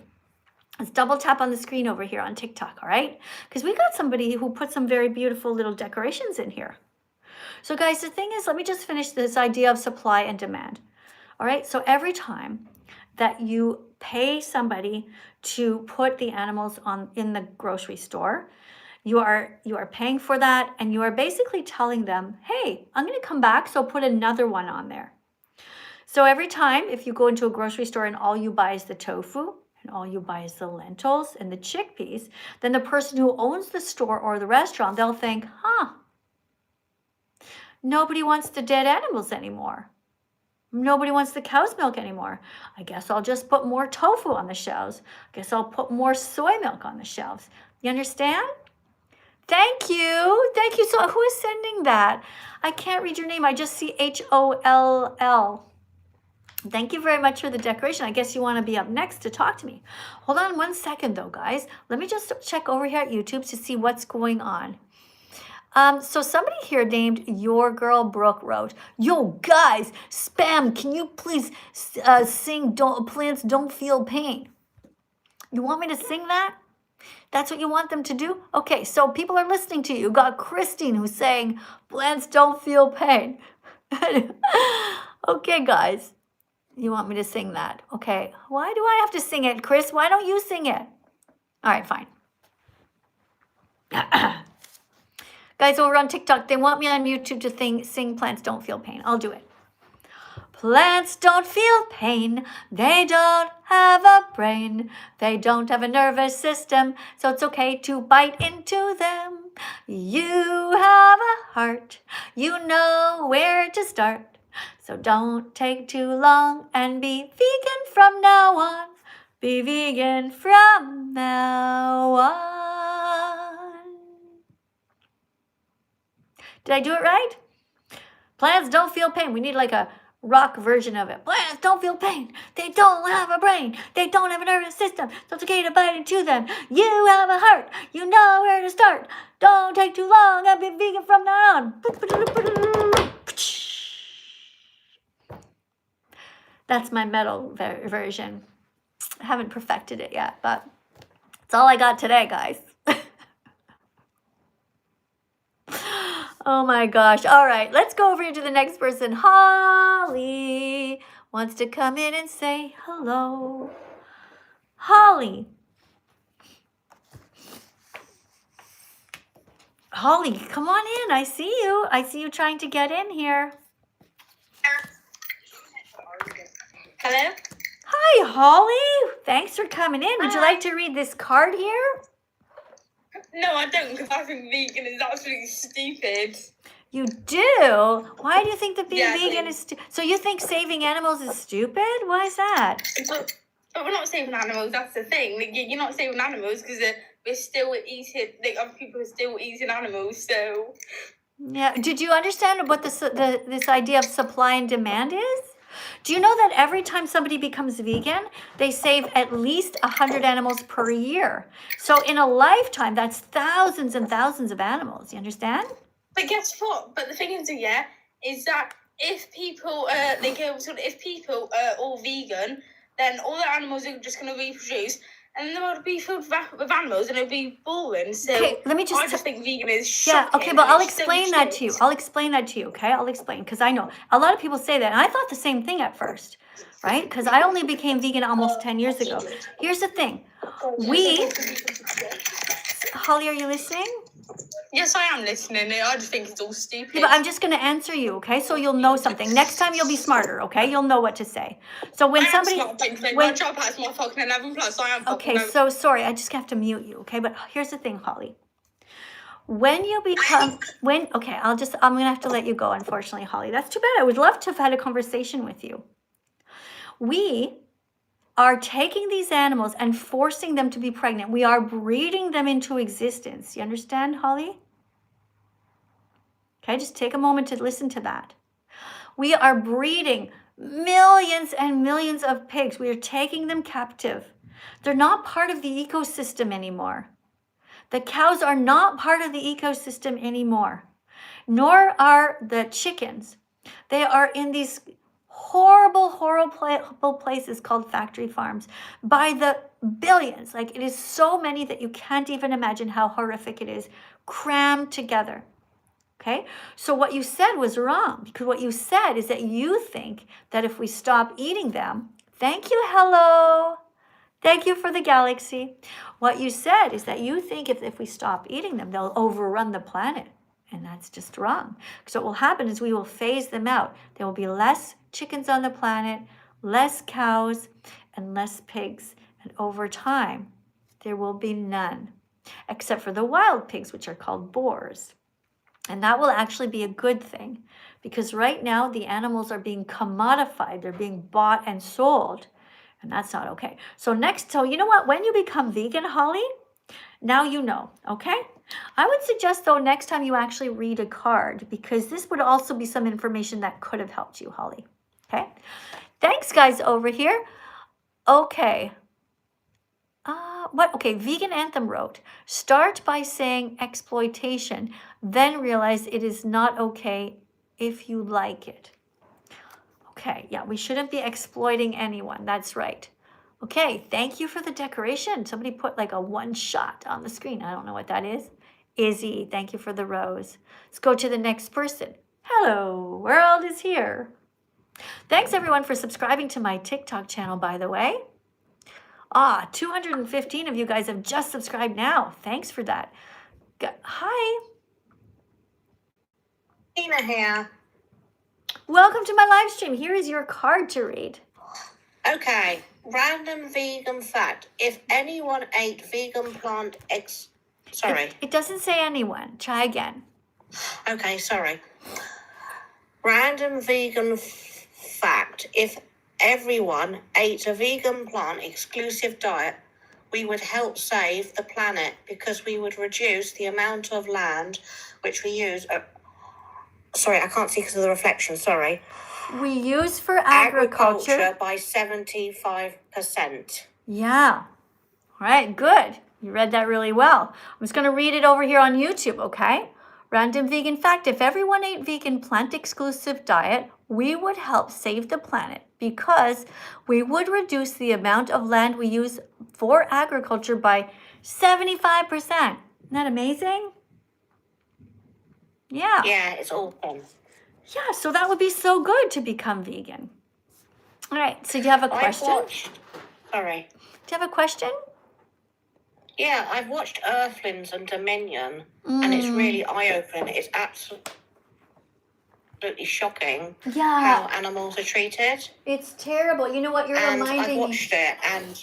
Let's double tap on the screen over here on TikTok, all right? Because we got somebody who put some very beautiful little decorations in here. So guys, the thing is, let me just finish this idea of supply and demand. All right, so every time that you pay somebody to put the animals in the grocery store, you are paying for that, and you are basically telling them, hey, I'm going to come back, so put another one on there. So every time, if you go into a grocery store and all you buy is the tofu, and all you buy is the lentils and the chickpeas, then the person who owns the store or the restaurant, they'll think, nobody wants the dead animals anymore. Nobody wants the cow's milk anymore. I guess I'll just put more tofu on the shelves. I guess I'll put more soy milk on the shelves. You understand? Thank you. Thank you. So who is sending that? I can't read your name. I just see HOLL. Thank you very much for the decoration. I guess you want to be up next to talk to me. Hold on 1 second though, guys. Let me just check over here at YouTube to see what's going on. So somebody here named Your Girl Brooke wrote, yo guys, Spam, can you please sing Plants Don't Feel Pain? You want me to sing that? That's what you want them to do? Okay, so people are listening to you. You got Christine who's saying, plants don't feel pain. Okay, guys. You want me to sing that? Okay. Why do I have to sing it, Chris? Why don't you sing it? All right, fine. Guys over on TikTok, they want me on YouTube to sing Plants Don't Feel Pain. I'll do it. Plants don't feel pain. They don't have a brain. They don't have a nervous system, so it's okay to bite into them. You have a heart. You know where to start. So don't take too long and be vegan from now on. Be vegan from now on. Did I do it right? Plants don't feel pain. We need like a rock version of it. Plants don't feel pain. They don't have a brain. They don't have a nervous system. So it's okay to bite into them. You have a heart. You know where to start. Don't take too long and be vegan from now on. That's my metal version. I haven't perfected it yet, but it's all I got today, guys. Oh my gosh. All right, let's go over here to the next person. Holly wants to come in and say hello. Holly. Holly, come on in. I see you. I see you trying to get in here. Hello? Hi, Holly. Thanks for coming in. Would you like to read this card here? No, I don't, because I think vegan is absolutely stupid. You do? Why do you think that being Yeah, vegan is stupid? So you think saving animals is stupid? Why is that? But we're not saving animals, that's the thing. Like, you're not saving animals because we're still eating, like, other people are still eating animals, so... Yeah. Did you understand what this idea of supply and demand is? Do you know that every time somebody becomes vegan, they save at least 100 animals per year? So in a lifetime, that's thousands and thousands of animals. You understand? But guess what? But the thing is, yeah, is that if people, if people are all vegan, then all the animals are just going to reproduce, and then the world will be filled with animals, and it'll be boring. So okay, let me just. I just think vegan is shocking. Yeah. Okay, but I'll explain that to you. I'll explain that to you. Okay, I'll explain because I know a lot of people say that, and I thought the same thing at first, right? Because I only became vegan almost 10 years ago. Here's the thing, Holly, are you listening? Yes, I am listening. I just think it's all stupid. Yeah, but I'm just going to answer you, okay? So you'll know something. Next time you'll be smarter, okay? You'll know what to say. So when somebody... My job has my fucking 11 plus. I am okay, so sorry. I just have to mute you, okay? But here's the thing, Holly. When you become... Okay, I'm going to have to let you go, unfortunately, Holly. That's too bad. I would love to have had a conversation with you. We are taking these animals and forcing them to be pregnant. We are breeding them into existence. You understand, Holly? Okay, just take a moment to listen to that. We are breeding millions and millions of pigs. We are taking them captive. They're not part of the ecosystem anymore. The cows are not part of the ecosystem anymore, nor are the chickens. They are in these horrible places called factory farms by the billions. Like, it is so many that you can't even imagine how horrific it is, crammed together. Okay, so what you said was wrong, because what you said is that you think that if we stop eating them, thank you, hello, thank you for the galaxy. What you said is that you think if we stop eating them, they'll overrun the planet. And that's just wrong. So what will happen is we will phase them out. There will be less chickens on the planet, less cows, and less pigs. And over time, there will be none, except for the wild pigs, which are called boars. And that will actually be a good thing, because right now the animals are being commodified. They're being bought and sold, and that's not okay. So you know what? When you become vegan, Holly, now you know, okay? I would suggest, though, next time you actually read a card, because this would also be some information that could have helped you, Holly. Okay. Thanks, guys, over here. Okay. What? Okay, Vegan Anthem wrote, start by saying exploitation, then realize it is not okay if you like it. Okay, yeah, we shouldn't be exploiting anyone. That's right. Okay, thank you for the decoration. Somebody put like a one shot on the screen. I don't know what that is. Izzy, thank you for the rose. Let's go to the next person. Hello, world is here. Thanks everyone for subscribing to my TikTok channel, by the way. 215 of you guys have just subscribed now. Thanks for that. Hi. Tina here. Welcome to my live stream. Here is your card to read. Okay, random vegan fact. If anyone ate vegan plant Sorry. It doesn't say anyone. Try again. Okay, sorry. Random vegan fact. If everyone ate a vegan plant exclusive diet, we would help save the planet because we would reduce the amount of land which we use. Sorry, I can't see because of the reflection. Sorry. We use for agriculture by 75%. Yeah. All right, good. You read that really well. I'm just going to read it over here on YouTube, okay? Random vegan fact. If everyone ate vegan plant-exclusive diet, we would help save the planet because we would reduce the amount of land we use for agriculture by 75%. Isn't that amazing? Yeah. Yeah, it's awesome. Yeah, so that would be so good to become vegan. All right, so do you have a question? Sorry. Do you have a question? Yeah, I've watched Earthlings and Dominion, and it's really eye-opening. It's absolutely shocking how animals are treated. It's terrible. You know what? You're reminding me. I've watched it, and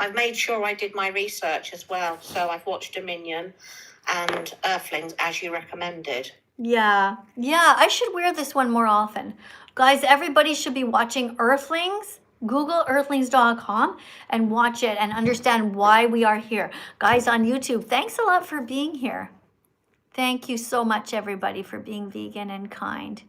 I've made sure I did my research as well. So I've watched Dominion and Earthlings as you recommended. Yeah, I should wear this one more often. Guys, everybody should be watching Earthlings. Google earthlings.com and watch it and understand why we are here. Guys on YouTube, thanks a lot for being here. Thank you so much, everybody, for being vegan and kind.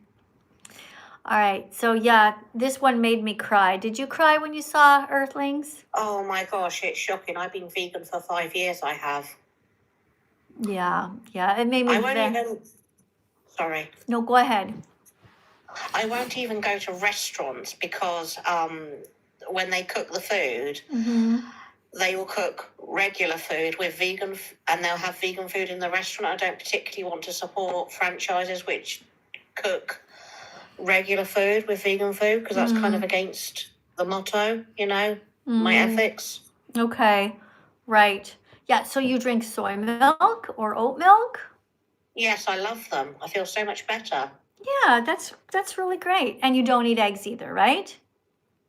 All right, so yeah, this one made me cry. Did you cry when you saw Earthlings? Oh my gosh, it's shocking. I've been vegan for 5 years, I have. Yeah, it made me... Sorry. No, go ahead. I won't even go to restaurants because when they cook the food, they will cook regular food with vegan, and they'll have vegan food in the restaurant. I don't particularly want to support franchises which cook regular food with vegan food because that's kind of against the motto, my ethics. Okay, right. Yeah, so you drink soy milk or oat milk? Yes, I love them. I feel so much better. Yeah, that's really great. And you don't eat eggs either, right?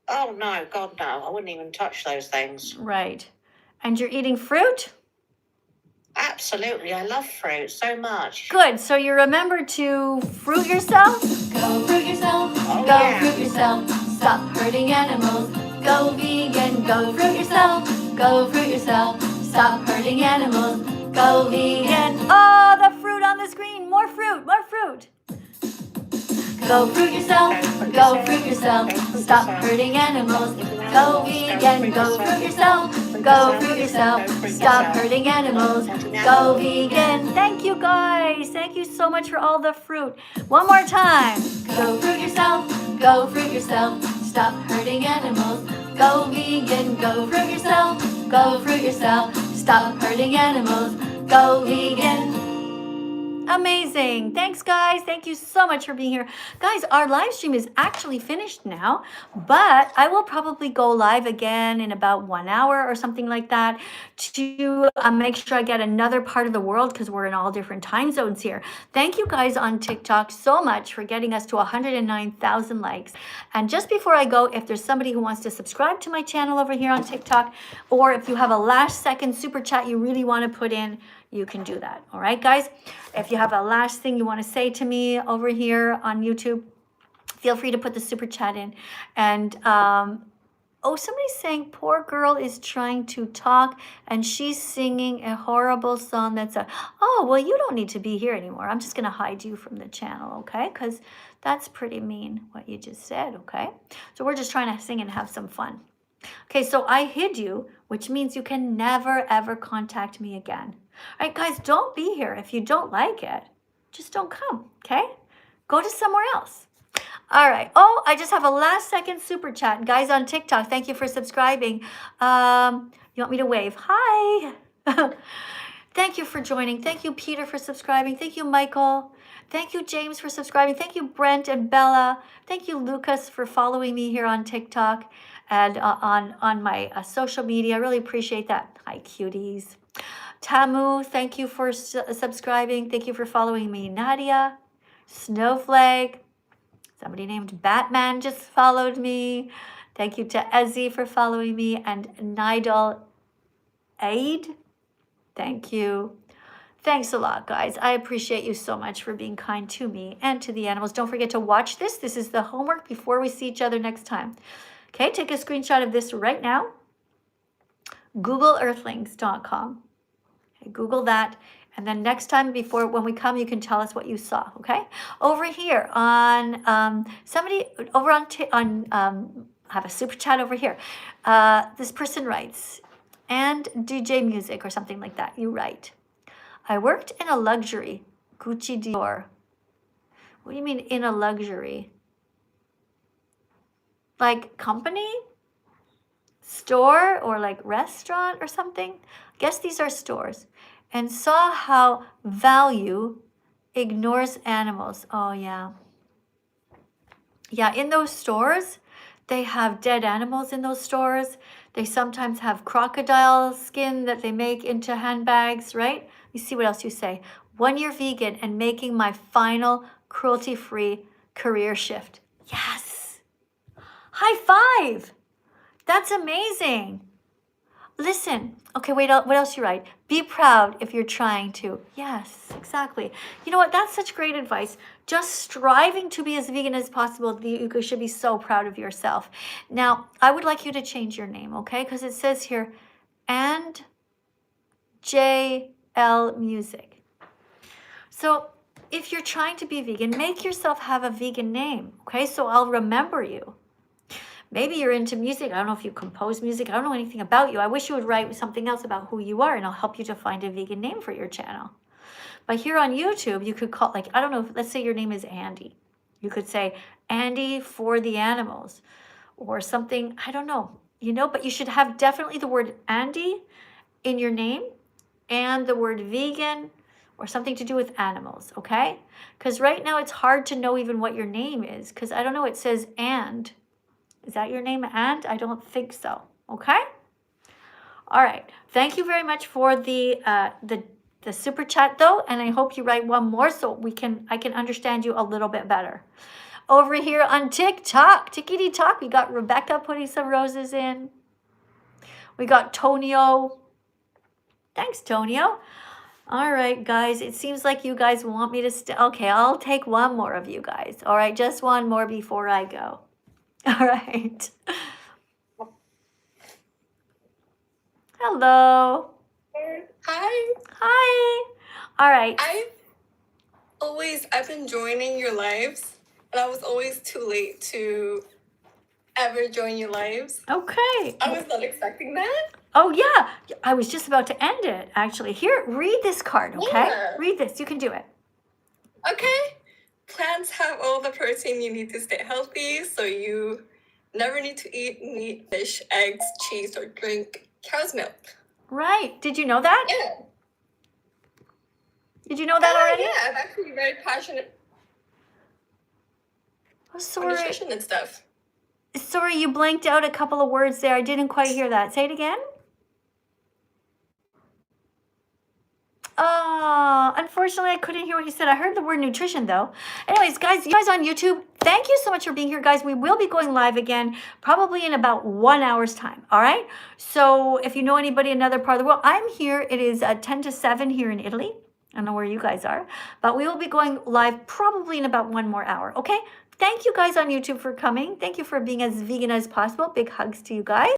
Oh, no, God, no. I wouldn't even touch those things. Right. And you're eating fruit? Absolutely. I love fruit so much. Good. So you remember to fruit yourself? Go fruit yourself. Oh, Go yeah. fruit yourself. Stop hurting animals. Go vegan. Go fruit yourself. Go fruit yourself. Stop hurting animals. Go vegan. Oh, the fruit on the screen. More fruit. More fruit. Go fruit yourself. Go fruit yourself. Stop hurting animals. Go vegan. Go fruit yourself. Go fruit yourself. Stop hurting animals. Go vegan. Thank you, guys. Thank you so much for all the fruit. One more time. Go fruit yourself. Go fruit yourself. Stop hurting animals. Go vegan. Go fruit yourself. Go fruit yourself. Stop hurting animals. Go vegan. Amazing. Thanks, guys. Thank you so much for being here. Guys, our live stream is actually finished now, but I will probably go live again in about 1 hour or something like that to make sure I get another part of the world because we're in all different time zones here. Thank you guys on TikTok so much for getting us to 109,000 likes. And just before I go, if there's somebody who wants to subscribe to my channel over here on TikTok, or if you have a last second super chat you really want to put in, you can do that. All right, guys? If you have a last thing you want to say to me over here on YouTube, feel free to put the super chat in. And Oh, somebody's saying poor girl is trying to talk and she's singing a horrible song that's a, oh, well, you don't need to be here anymore. I'm just going to hide you from the channel, okay? Because that's pretty mean what you just said, okay? So we're just trying to sing and have some fun. Okay, so I hid you, which means you can never, ever contact me again. All right, guys, don't be here. If you don't like it, just don't come, okay? Go to somewhere else. All right. Oh, I just have a last second super chat. Guys on TikTok, thank you for subscribing. You want me to wave? Hi. Thank you for joining. Thank you, Peter, for subscribing. Thank you, Michael. Thank you, James, for subscribing. Thank you, Brent and Bella. Thank you, Lucas, for following me here on TikTok and on my social media. I really appreciate that. Hi, cuties. Tamu, thank you for subscribing. Thank you for following me. Nadia, Snowflake. Somebody named Batman just followed me. Thank you to Ezzy for following me. And Nidal Aid. Thank you. Thanks a lot, guys. I appreciate you so much for being kind to me and to the animals. Don't forget to watch this. This is the homework before we see each other next time. Okay, take a screenshot of this right now. GoogleEarthlings.com. Okay, Google that. And then next time when we come, you can tell us what you saw, okay? Over here on, somebody over on I have a super chat over here. This person writes, and DJ music or something like that. You write, I worked in a luxury Gucci Dior. What do you mean in a luxury? Like company? Store or like restaurant or something? I guess these are stores. And saw how value ignores animals. Oh, yeah. Yeah, in those stores, they have dead animals in those stores. They sometimes have crocodile skin that they make into handbags, right? You see what else you say. 1 year vegan and making my final cruelty-free career shift. Yes. High five. That's amazing. Listen, okay, wait, what else you write? Be proud if you're trying to. Yes, exactly. You know what? That's such great advice. Just striving to be as vegan as possible, you should be so proud of yourself. Now, I would like you to change your name, okay? Because it says here, and JL Music. So if you're trying to be vegan, make yourself have a vegan name, okay? So I'll remember you. Maybe you're into music. I don't know if you compose music. I don't know anything about you. I wish you would write something else about who you are, and I'll help you to find a vegan name for your channel. But here on YouTube, you could call, like, I don't know, let's say your name is Andy. You could say Andy for the animals or something. I don't know, but you should have definitely the word Andy in your name and the word vegan or something to do with animals, okay? Because right now it's hard to know even what your name is because I don't know, it says and. Is that your name, and? I don't think so. Okay? All right. Thank you very much for the super chat, though, and I hope you write one more so I can understand you a little bit better. Over here on TikTok, Tickety Talk, we got Rebecca putting some roses in. We got Tonio. Thanks, Tonio. All right, guys. It seems like you guys want me to okay, I'll take one more of you guys. All right, just one more before I go. All right. Hello. Hi. Hi. All right. I've been joining your lives, and I was always too late to ever join your lives. Okay. I was not expecting that. Oh, yeah. I was just about to end it, actually. Here, read this card, okay? Yeah. Read this. You can do it. Okay. Plants have all the protein you need to stay healthy, so you never need to eat meat, fish, eggs, cheese, or drink cow's milk. Right. Did you know that? Yeah. Did you know that already? Yeah, I'm actually very passionate Oh, on sorry. nutrition and stuff. Sorry, you blanked out a couple of words there. I didn't quite hear that. Say it again. Oh, unfortunately, I couldn't hear what you said. I heard the word nutrition, though. Anyways, guys, you guys on YouTube, thank you so much for being here, guys. We will be going live again, probably in about 1 hour's time, all right? So if you know anybody in another part of the world, I'm here. It is 10 to 7 here in Italy, I don't know where you guys are, but we will be going live probably in about 1 more hour. Okay. Thank you guys on YouTube for coming. Thank you for being as vegan as possible. Big hugs to you guys.